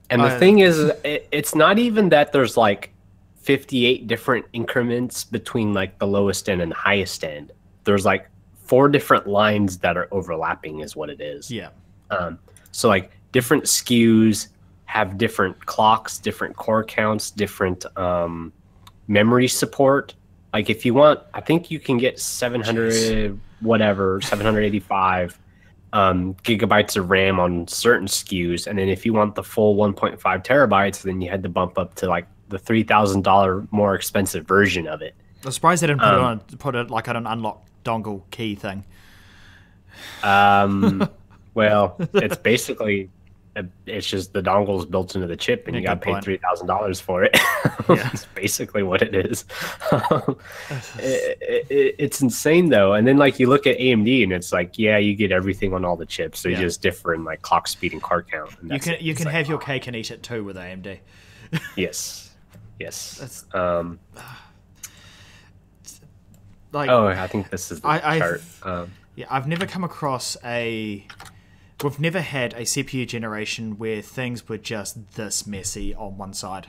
the thing is, it's not even that there's like 58 different increments between like the lowest end and the highest end. There's like 4 different lines that are overlapping is what it is. Yeah. So like different SKUs have different clocks, different core counts, different memory support. Like if you want, I think you can get 785 gigabytes of RAM on certain SKUs. And then if you want the full 1.5 terabytes, then you had to bump up to like the $3,000 more expensive version of it. I'm surprised they didn't put it like on an unlock dongle key thing. Well, it's basically, it's just the dongle is built into the chip, and you got to pay $3,000 for it. Yeah. That's basically what it is. It's insane though. And then like you look at AMD, and it's like, yeah, you get everything on all the chips. They just differ in like clock speed and car count. And you can have your cake and eat it too with AMD. Yes. That's, like, oh, I think this is the chart. I've never come across we've never had a CPU generation where things were just this messy on one side.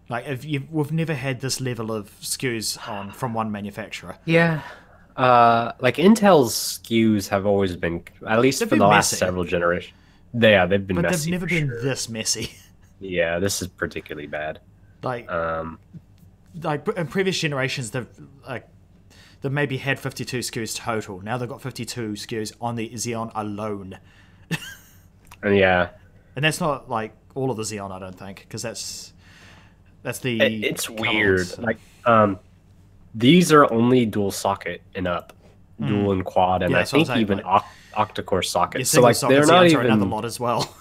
Like, we've never had this level of SKUs from one manufacturer. Yeah. Like Intel's SKUs have always been, at least for the last several generations. They've been messy. But they've never been this messy. Yeah, this is particularly bad. Like in previous generations, they've maybe had 52 SKUs total. Now they've got 52 SKUs on the Xeon alone. Yeah. And that's not like all of the Xeon, I don't think, because that's the. It's weird. Like these are only dual socket and up, dual and quad, and I think even octa-core sockets. So like they're not even another lot as well.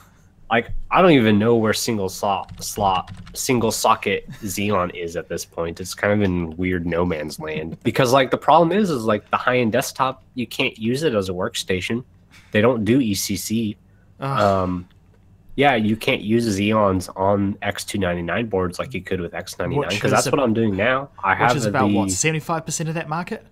Like I don't even know where single socket Xeon is at this point. It's kind of in weird no man's land because like the problem is like the high end desktop, you can't use it as a workstation. They don't do ECC. Yeah, you can't use Xeons on X299 boards like you could with X99, because that's what I'm doing now. Which is about, what, 75% of that market?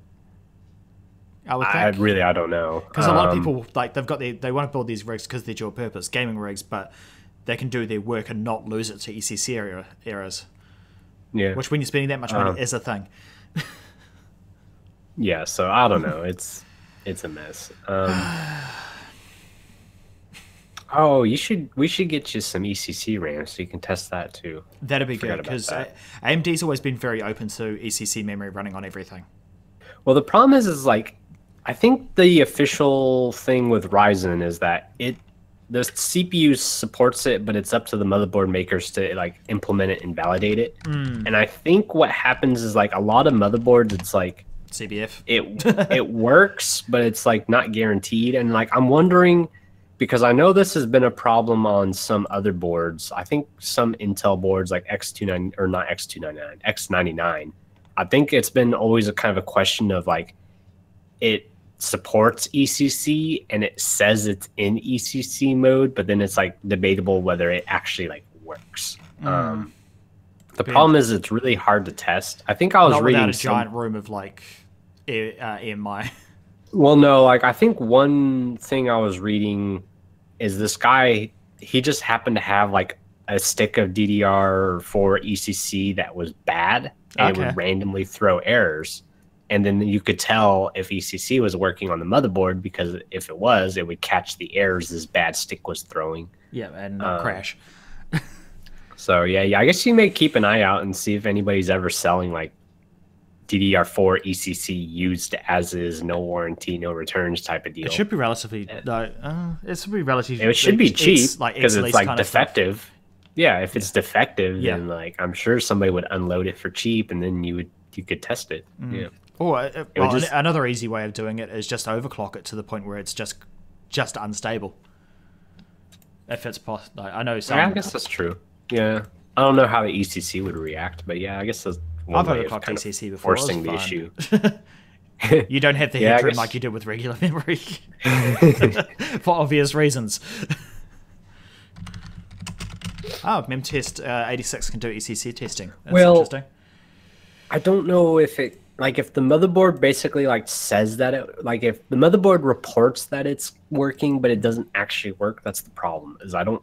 I don't know. Because a lot of people, like, they want to build these rigs because they're dual purpose gaming rigs, but they can do their work and not lose it to ECC errors. Yeah. Which, when you're spending that much money, is a thing. Yeah, so I don't know. It's a mess. Oh, we should get you some ECC RAM so you can test that too. That'd be good, because AMD's always been very open to ECC memory running on everything. Well, the problem is like, I think the official thing with Ryzen is that the CPU supports it, but it's up to the motherboard makers to like implement it and validate it. And I think what happens is like a lot of motherboards, it's like CBF. It works, but it's like not guaranteed. And like I'm wondering, because I know this has been a problem on some other boards. I think some Intel boards like X29 or not X299, X99. I think it's been always a kind of a question of like, it supports ECC and it says it's in ECC mode, but then it's like debatable whether it actually like works. The problem is it's really hard to test. I think I was reading without a giant room of like EMI. Well, no, like I think one thing I was reading is this guy, he just happened to have like a stick of DDR4 ECC that was bad, and it would randomly throw errors. And then you could tell if ECC was working on the motherboard, because if it was, it would catch the errors this bad stick was throwing. Yeah, and not crash. So yeah, I guess you may keep an eye out and see if anybody's ever selling like DDR4 ECC used as is, no warranty, no returns type of deal. It should be relatively it should be relatively. It should be cheap because it's like defective. Yeah, if it's defective, then like I'm sure somebody would unload it for cheap, and then you could test it. Yeah. Or another easy way of doing it is just overclock it to the point where it's just unstable. If it's possible, I know some. Yeah, I guess that's true. Yeah, I don't know how the ECC would react, but yeah, I guess that's one way of kind ECC before, forcing the issue. You don't have the headroom like you do with regular memory, for obvious reasons. Oh, MemTest 86 can do ECC testing. That's interesting. I don't know if it, like, if the motherboard basically like says that it, like, if the motherboard reports that it's working but it doesn't actually work, that's the problem. Is I don't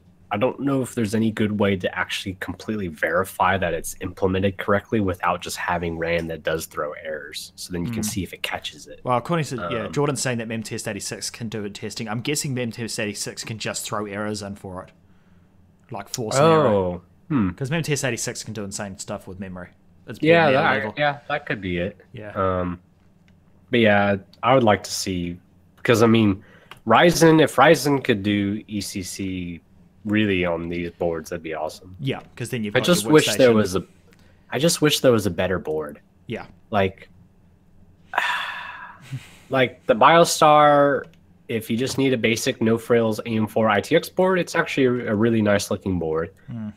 know if there's any good way to actually completely verify that it's implemented correctly without just having RAM that does throw errors. So then you can see if it catches it. Well, according to Jordan's saying that MemTest 86 can do it testing. I'm guessing MemTest 86 can just throw errors in for it, like force an error. Because MemTest 86 can do insane stuff with memory. That could be it. Yeah. But yeah, I would like to see, because I mean, if Ryzen could do ECC really on these boards, that'd be awesome. Yeah, because then you've got I just wish there was a better board. Yeah. Like the BioStar, if you just need a basic no frills AM4 ITX board, it's actually a really nice looking board.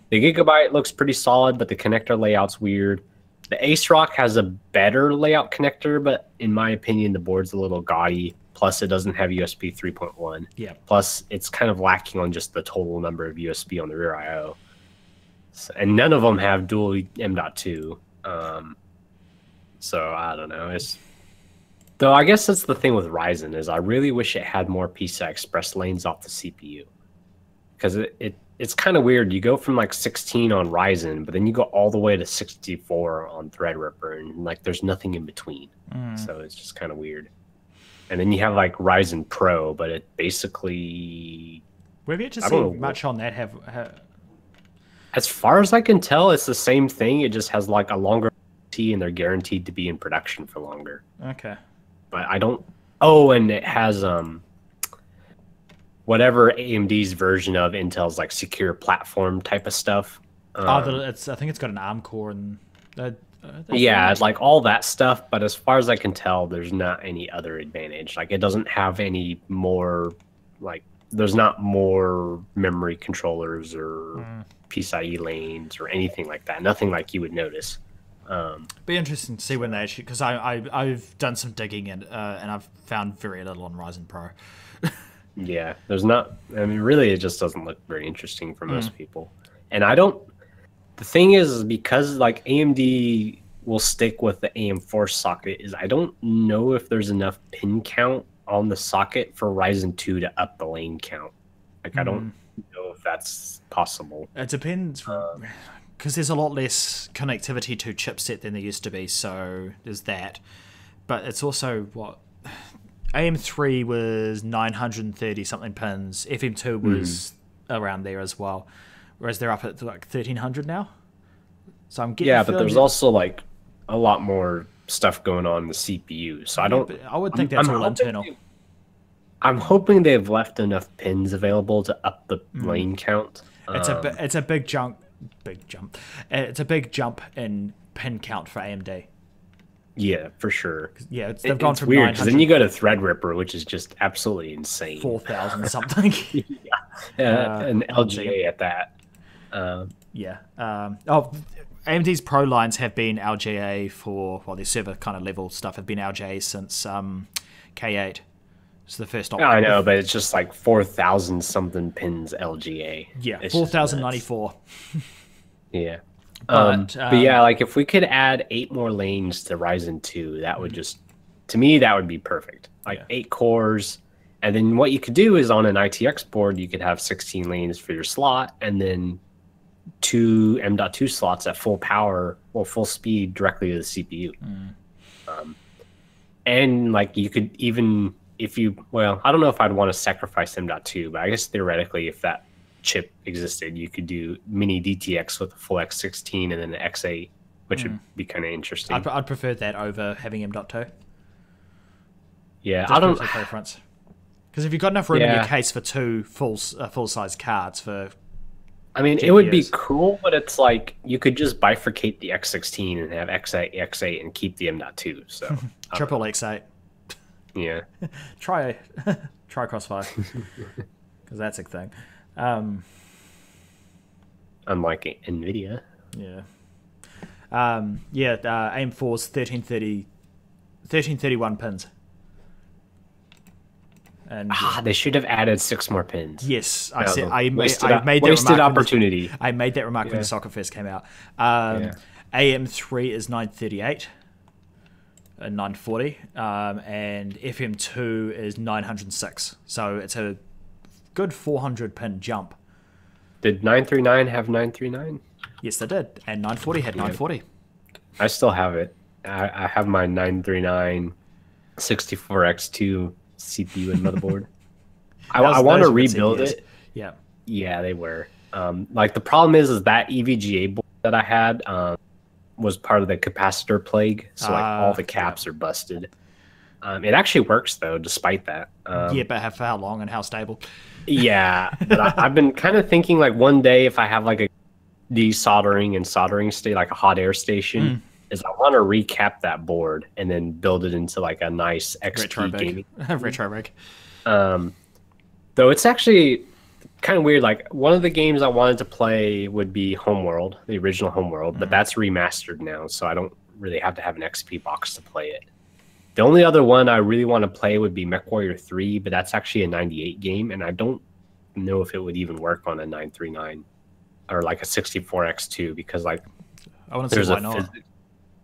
The GIGABYTE looks pretty solid, but the connector layout's weird. The AceRock has a better layout connector, but in my opinion, the board's a little gaudy. Plus, it doesn't have USB 3.1. Yeah. Plus, it's kind of lacking on just the total number of USB on the rear I/O. So, and none of them have dual M.2. So I don't know. Though I guess that's the thing with Ryzen, is I really wish it had more PCI Express lanes off the CPU. Because it's kind of weird. You go from like 16 on Ryzen, but then you go all the way to 64 on Threadripper, and like there's nothing in between. So it's just kind of weird. And then you have like Ryzen Pro, but it basically... We've yet to see much on that. As far as I can tell, it's the same thing. It just has like a longer T, and they're guaranteed to be in production for longer. Okay. But I don't... Oh, and it has whatever AMD's version of Intel's like secure platform type of stuff. I think it's got an ARM core and... yeah, it's like all that stuff, but as far as I can tell, there's not any other advantage. Like, it doesn't have any more, like, there's not more memory controllers or PCIe lanes or anything like that. Nothing like you would notice. Be interesting to see when they actually, because I've done some digging and I've found very little on Ryzen Pro. Yeah, there's not. I mean, really, it just doesn't look very interesting for most people. And I don't. The thing is, because like AMD will stick with the AM4 socket, is I don't know if there's enough pin count on the socket for Ryzen 2 to up the lane count. Like, I don't know if that's possible. It depends, because there's a lot less connectivity to chipset than there used to be, so there's that. But it's also, what, AM3 was 930 something pins, FM2 was around there as well, whereas they're up at like 1300 now. So I'm getting but there's also like a lot more stuff going on in the CPU, so I don't. I would think that's all internal. I'm hoping they've left enough pins available to up the lane count. It's a big jump. It's a big jump in pin count for AMD. Yeah, for sure. Yeah, they've gone from weird because then you go to Threadripper, which is just absolutely insane. 4,000 something. And LGA at that. AMD's Pro lines have been LGA for, well, their server kind of level stuff have been LGA since K8. So the first option. I know, but it's just like 4,000 something pins LGA. Yeah, 4,094. Yeah. But yeah, like if we could add 8 more lanes to Ryzen 2, that would just, to me, that would be perfect. Like 8 cores. And then what you could do is on an ITX board, you could have 16 lanes for your slot and then 2 M.2 slots at full power or full speed directly to the CPU. And like you could even, if you, well, I don't know if I'd want to sacrifice M.2, but I guess theoretically, if that chip existed, you could do Mini-DTX with a full X16 and then an X8, which would be kind of interesting. I'd prefer that over having M.2. Yeah, I don't preference. Because if you've got enough room in your case for 2 full-size cards for, I mean, it would be cool, but it's like you could just bifurcate the X16 and have X8 and keep the M.2. So triple X8. Yeah. Try Crossfire, because that's a thing. Unlike NVIDIA. Yeah. AM4's 1331 pins. And they should have added 6 more pins. Yes, I made wasted opportunity. I made that remark when the Soccer Fest came out. AM3 is 938 and 940, and FM2 is 906. So it's a good 400 pin jump. Did 939 have 939? Yes, they did, and 940 had 940. I still have it. I have my 939 64X2 CPU and motherboard. I want to rebuild it. Yeah, they were. Like the problem is that EVGA board that I had was part of the capacitor plague, so like all the caps are busted. It actually works though, despite that. But for how long and how stable? Yeah, but I've been kind of thinking like one day if I have like a desoldering and soldering state, like a hot air station, is I want to recap that board and then build it into like a nice XP gaming. Retro rig. Though it's actually kind of weird. Like one of the games I wanted to play would be Homeworld, the original Homeworld, but that's remastered now, so I don't really have to have an XP box to play it. The only other one I really want to play would be MechWarrior 3, but that's actually a 98 game, and I don't know if it would even work on a 939 or like a 64X2 because like I want to see why not.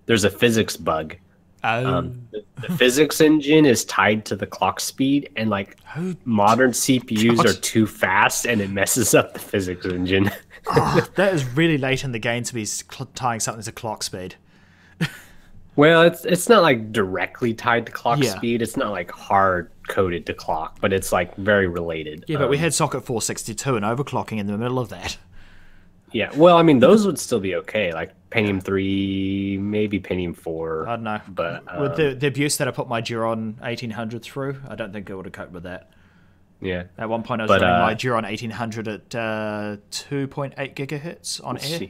There's a physics bug. The physics engine is tied to the clock speed, and like modern CPUs are too fast, and it messes up the physics engine. That is really late in the game to be tying something to clock speed. Well, it's not like directly tied to clock speed. It's not like hard coded to clock, but it's like very related. Yeah, but we had socket 462 and overclocking in the middle of that. Yeah, well, I mean, those would still be okay. Like Pentium 3, maybe Pentium 4. I don't know. But with the abuse that I put my Duron 1800 through, I don't think I would have coped with that. Yeah. At one point, I was running my Duron 1800 at 2.8 gigahertz on air.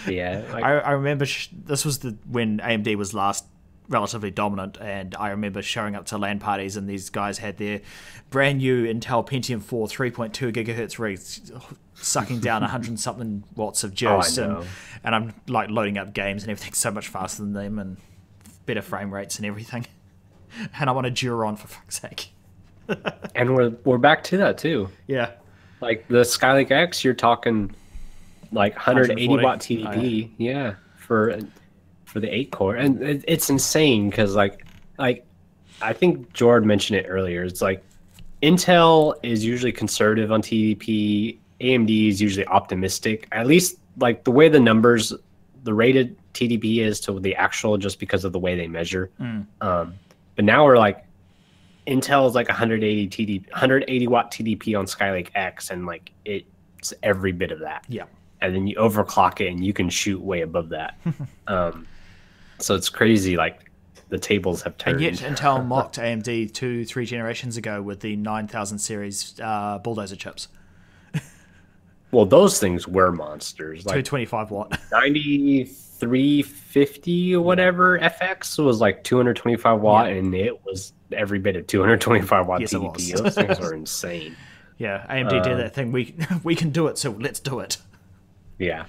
Yeah. Like, I remember this was when AMD was last relatively dominant, and I remember showing up to LAN parties and these guys had their brand new Intel Pentium 4 3.2 gigahertz rigs sucking down 100 something watts of juice, and I'm like loading up games and everything so much faster than them and better frame rates and everything. And I want a Duron for fuck's sake. And we're back to that too. Yeah. Like the Skylake X, you're talking like 180 watt TDP. Oh, yeah, for the 8-core, and it's insane because like I think Jord mentioned it earlier. It's like Intel is usually conservative on TDP. AMD is usually optimistic. At least like the way the numbers, the rated TDP is to the actual, just because of the way they measure. But now we're like, Intel is like 180 watt TDP on Skylake X, and like it's every bit of that. Yeah. And then you overclock it, and you can shoot way above that. So it's crazy. Like the tables have turned. And yet Intel mocked AMD 2-3 generations ago with the 9000 series bulldozer chips. Well, those things were monsters. Like 225 watt. 9350 or whatever FX was like 225 watt, and it was every bit of 225 watt Yes, TDP. Those things were insane. Yeah, AMD did that thing. We can do it, so let's do it. Yeah.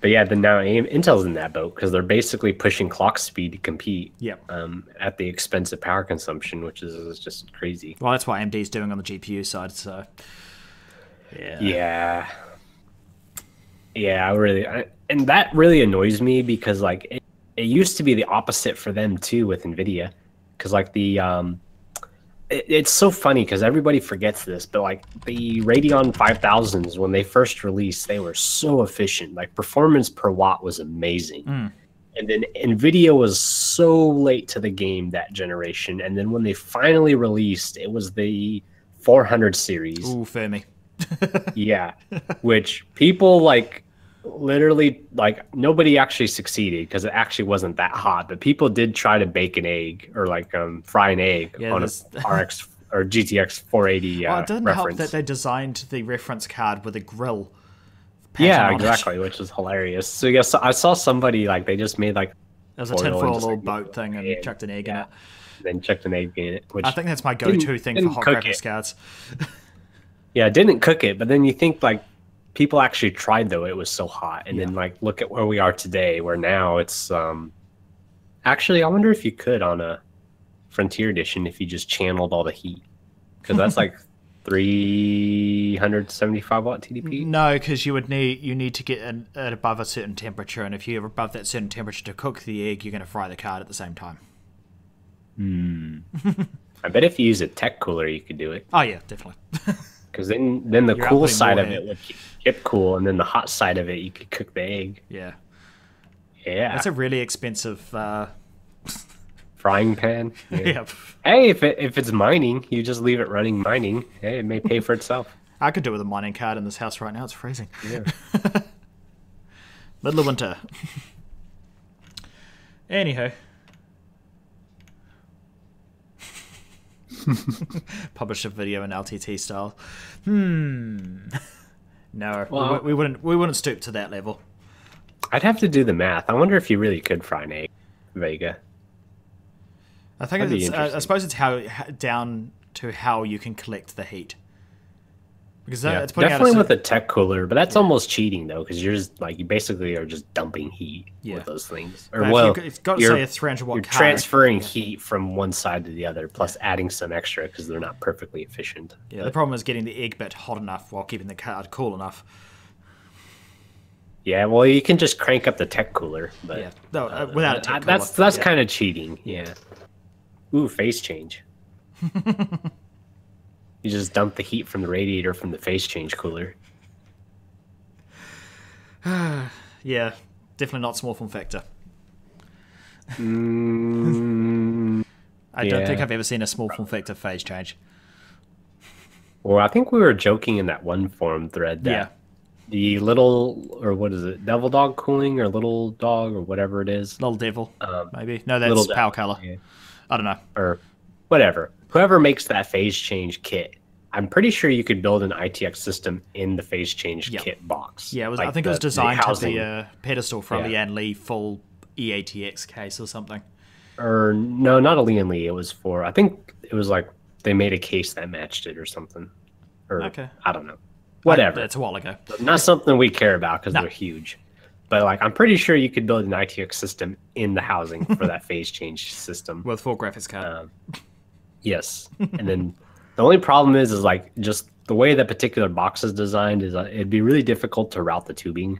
But yeah, then now Intel's in that boat because they're basically pushing clock speed to compete. Yep. At the expense of power consumption, which is just crazy. Well, that's what AMD's doing on the GPU side. So. Yeah. Yeah, and that really annoys me because like it used to be the opposite for them too with NVIDIA, because like it's so funny because everybody forgets this, but like the Radeon 5000s, when they first released, they were so efficient. Like performance per watt was amazing. And then NVIDIA was so late to the game that generation. And then when they finally released, it was the 400 series. Ooh, Fermi. Yeah, which people like literally like nobody actually succeeded because it actually wasn't that hot, but people did try to bake an egg or like fry an egg on a RX or GTX 480 well, it didn't reference. help that they designed the reference card with a grill. Yeah, exactly, which was hilarious. So yes, I saw somebody like they just made like it was a tinfoil little boat thing and chucked an egg in it. Then chucked an egg in it, which I think that's my go-to thing for hot graphics cards. Yeah, didn't cook it, but then you think like people actually tried though, it was so hot. And then like look at where we are today, where now it's actually I wonder if you could on a Frontier Edition if you just channeled all the heat. Because that's like 375 watt TDP. No, because you need to get at above a certain temperature, and if you're above that certain temperature to cook the egg, you're going to fry the card at the same time. I bet if you use a tech cooler, you could do it. Oh yeah, definitely. Because then the cool side of it would keep cool, and then the hot side of it, you could cook the egg. Yeah. Yeah. That's a really expensive frying pan. Yeah. Hey, if it's mining, you just leave it running mining. Hey, it may pay for itself. I could do with a mining card in this house right now. It's freezing. Yeah. Middle of winter. Anyhow. Publish a video in LTT style. No, well, we wouldn't stoop to that level. I'd have to do the math. I wonder if you really could fry an egg, Vega. I think I suppose it's down to how you can collect the heat. Because it's definitely with a tech cooler, but that's almost cheating though, because you're just like you basically are just dumping heat with those things. Or it's got to say a 300 watt. You're transferring heat from one side to the other, plus adding some extra because they're not perfectly efficient. Yeah, the problem is getting the egg bit hot enough while keeping the card cool enough. Yeah, well, you can just crank up the tech cooler, but without a tech cooler, that's kind of cheating. Yeah. Ooh, phase change. You just dump the heat from the radiator from the phase change cooler. Yeah, definitely not small form factor. I don't think I've ever seen a small form factor phase change. Well, I think we were joking in that one forum thread that the little, or what is it, Devil Dog cooling or Little Dog or whatever it is. Little Devil, maybe. No, that's Power Color. Yeah. I don't know. Or whatever. Whoever makes that phase change kit, I'm pretty sure you could build an ITX system in the phase change kit box. Yeah, I think it was designed to be a pedestal from the Lian Li full EATX case or something. Or no, not a Lian Li. It was for, I think it was like they made a case that matched it or something. Or I don't know. Whatever. It's a while ago. Not something we care about because they're huge. But like, I'm pretty sure you could build an ITX system in the housing for that phase change system with full graphics card. Yes, and then the only problem is like just the way that particular box is designed is it'd be really difficult to route the tubing.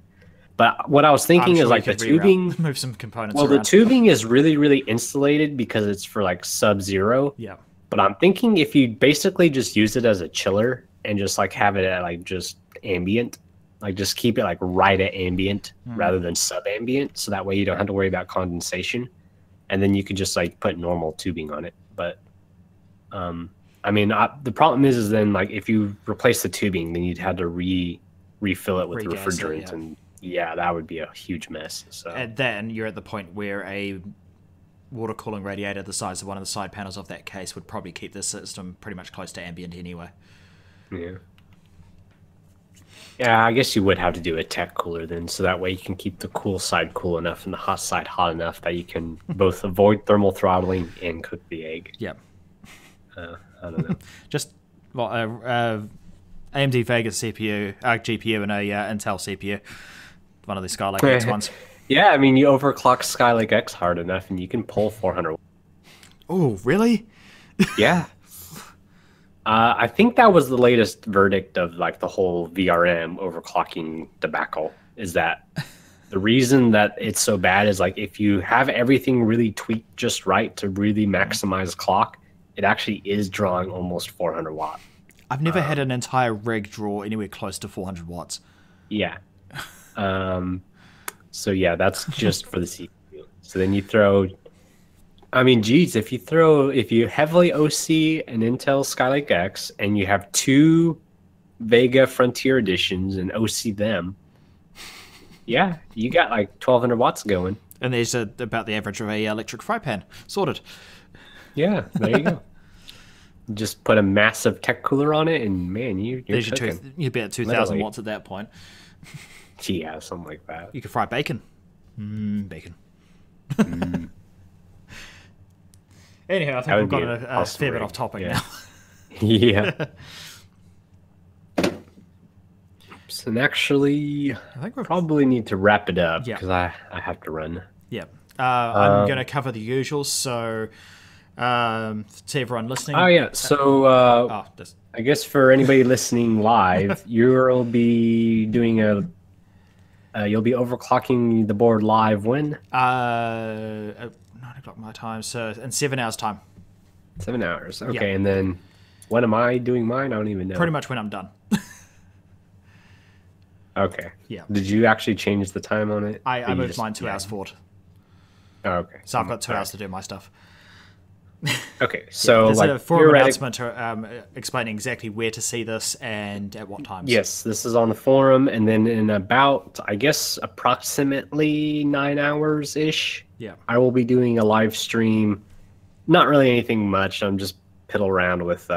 But what I was thinking is like the tubing, move some components. Well, around. The tubing is really, really insulated because it's for like sub-zero. Yeah. But I'm thinking if you basically just use it as a chiller and just like have it at like just ambient, like just keep it like right at ambient rather than sub-ambient, so that way you don't have to worry about condensation, and then you could just like put normal tubing on it. But I mean, the problem is then like if you replace the tubing, then you'd have to refill it with refrigerant, and that would be a huge mess. So and then you're at the point where a water cooling radiator the size of one of the side panels of that case would probably keep the system pretty much close to ambient anyway. Yeah, I guess you would have to do a tech cooler then, so that way you can keep the cool side cool enough and the hot side hot enough that you can both avoid thermal throttling and cook the egg. Yep. I don't know. Just AMD Vega CPU, GPU, and a Intel CPU. One of the Skylake X ones. Yeah, I mean, you overclock Skylake X hard enough, and you can pull 400. Oh, really? Yeah. I think that was the latest verdict of like the whole VRM overclocking debacle. Is that the reason that it's so bad is like if you have everything really tweaked just right to really maximize clock, it actually is drawing almost 400 watts. I've never had an entire rig draw anywhere close to 400 watts. Yeah. So yeah, that's just for the CPU. So then you throw, I mean, geez, if you heavily OC an Intel Skylake X and you have 2 Vega Frontier editions and OC them, yeah, you got like 1200 watts going. And there's about the average of a electric fry pan. Sorted. Yeah, there you go. Just put a massive tech cooler on it, and man, you're cooking. You'd be at 2,000 watts at that point. Yeah, something like that. You could fry bacon. Bacon. Anyhow, I think we've got a fair bit off topic now. Yeah. So actually, I think we probably need to wrap it up because I have to run. Yeah. I'm going to cover the usual, so to everyone listening. Oh, yeah. So I guess for anybody listening live, you'll be doing you'll be overclocking the board live when? At 9 o'clock my time, so in 7 hours' time. 7 hours. Okay, and then when am I doing mine? I don't even know. Pretty much when I'm done. Okay. Yeah. Did you actually change the time on it? I moved mine 2 hours forward. Oh, okay. So I've got 2 hours to do my stuff. Okay, so there's like a forum announcement explaining exactly where to see this and at what times. Yes, this is on the forum, and then in about, I guess, approximately 9 hours ish. Yeah. I will be doing a live stream. Not really anything much. I'm just piddle around with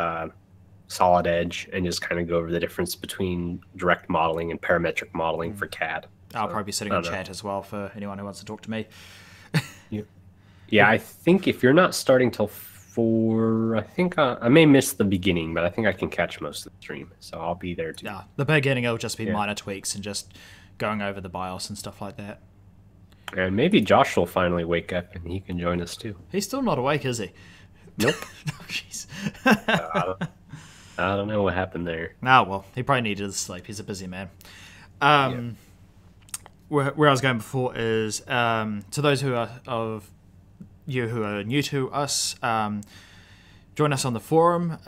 Solid Edge and just kind of go over the difference between direct modeling and parametric modeling for CAD. I'll probably be sitting in chat as well for anyone who wants to talk to me. Yeah, I think if you're not starting till 4, I think I may miss the beginning, but I think I can catch most of the stream, so I'll be there too. Yeah, the beginning will just be minor tweaks and just going over the BIOS and stuff like that. And maybe Josh will finally wake up and he can join us too. He's still not awake, is he? Nope. Oh, jeez. I don't know what happened there. Ah, well, he probably needed to sleep. He's a busy man. Where I was going before is to those who are of you who are new to us, join us on the forum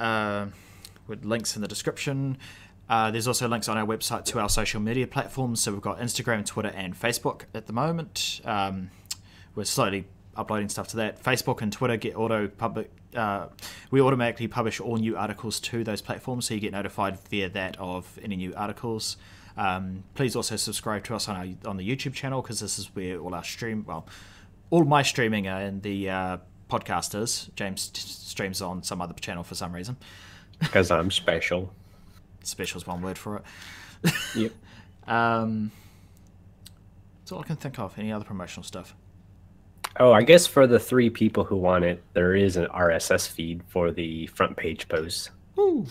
with links in the description. There's also links on our website to our social media platforms. So we've got Instagram, Twitter, and Facebook at the moment. We're slowly uploading stuff to that. Facebook and Twitter get we automatically publish all new articles to those platforms, so you get notified via that of any new articles. Please also subscribe to us on the YouTube channel, because this is where all our all my streaming and the podcasters. James streams on some other channel for some reason. Because I'm special. Special's one word for it. Yep. That's all I can think of. Any other promotional stuff? Oh, I guess for the 3 people who want it, there is an RSS feed for the front page posts. Ooh.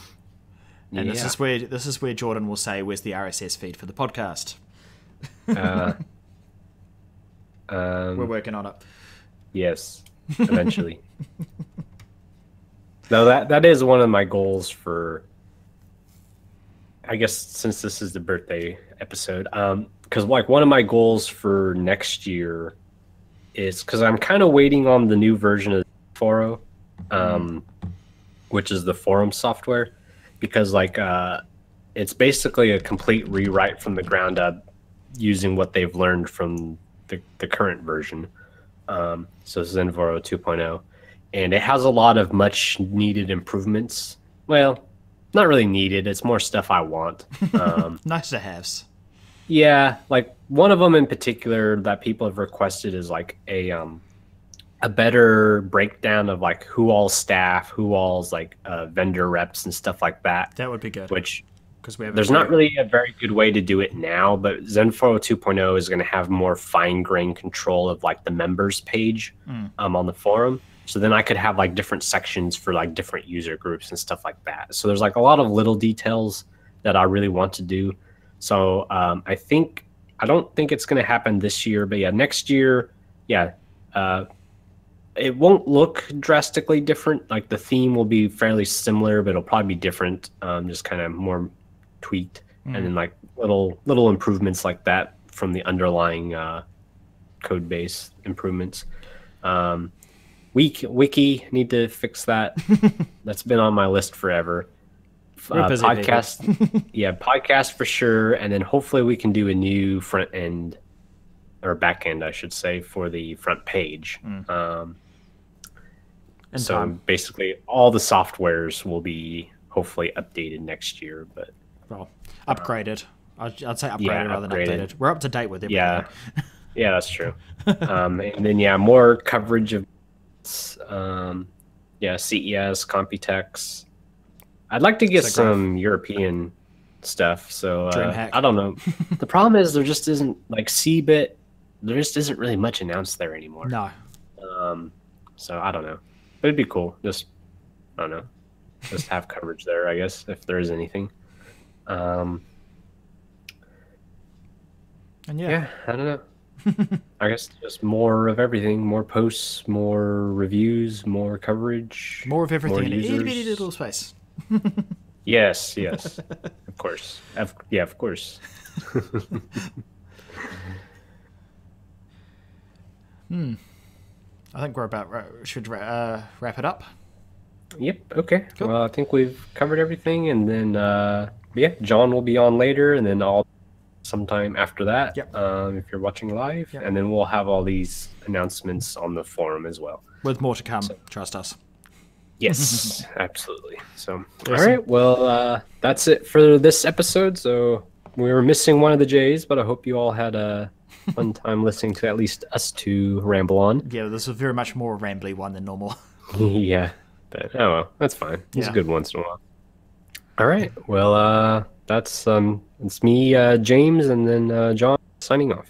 And this is where Jordan will say, "Where's the RSS feed for the podcast?" We're working on it. Yes, eventually. No, that is one of my goals for, I guess, since this is the birthday episode, because like one of my goals for next year is, because I'm kind of waiting on the new version of Foro, which is the forum software, because like it's basically a complete rewrite from the ground up using what they've learned from the current version. So Zenforo 2.0, and it has a lot of much needed improvements. Well, not really needed. It's more stuff I want. Nice to haves. Yeah, like one of them in particular that people have requested is like a better breakdown of like who all's staff, who all's like vendor reps and stuff like that. That would be good. Which, because we have there's not really a very good way to do it now, but Zenforo 2.0 is going to have more fine-grained control of like the members page on the forum. So then I could have like different sections for like different user groups and stuff like that. So there's like a lot of little details that I really want to do. So I don't think it's going to happen this year, but yeah, next year, yeah, it won't look drastically different. Like the theme will be fairly similar, but it'll probably be different, just kind of more tweaked, and then like little improvements like that from the underlying code base improvements. Wiki need to fix that. That's been on my list forever. Podcast, yeah, podcast for sure, and then hopefully we can do a new front end or back end, I should say, for the front page. So basically, all the softwares will be hopefully updated next year, but upgraded. I'd say upgraded rather than updated. We're up to date with everything. Yeah, that's true. And then more coverage of CES, Computex. I'd like to get some European stuff. So I don't know. The problem is there just isn't like CBIT. There just isn't really much announced there anymore. No. So I don't know, but it'd be cool. Just I don't know. Just have coverage there, I guess, if there is anything. And yeah, I don't know. I guess just more of everything, more posts, more reviews, more coverage, more of everything in a itty bitty little space. Yes, of course. Of course. I think we're about should wrap it up. Yep. Okay. Cool. Well, I think we've covered everything, and then John will be on later, and then I'll sometime after that. Yep. If you're watching live, and then we'll have all these announcements on the forum as well. With more to come. Trust us. Yes, absolutely. So, awesome. All right. Well, that's it for this episode. So we were missing one of the J's, but I hope you all had a fun time listening to at least us two ramble on. Yeah, this was very much more a rambly one than normal. Yeah, but oh well, that's fine. It's a good once in a while. All right. Well, that's it's me, James, and then John signing off.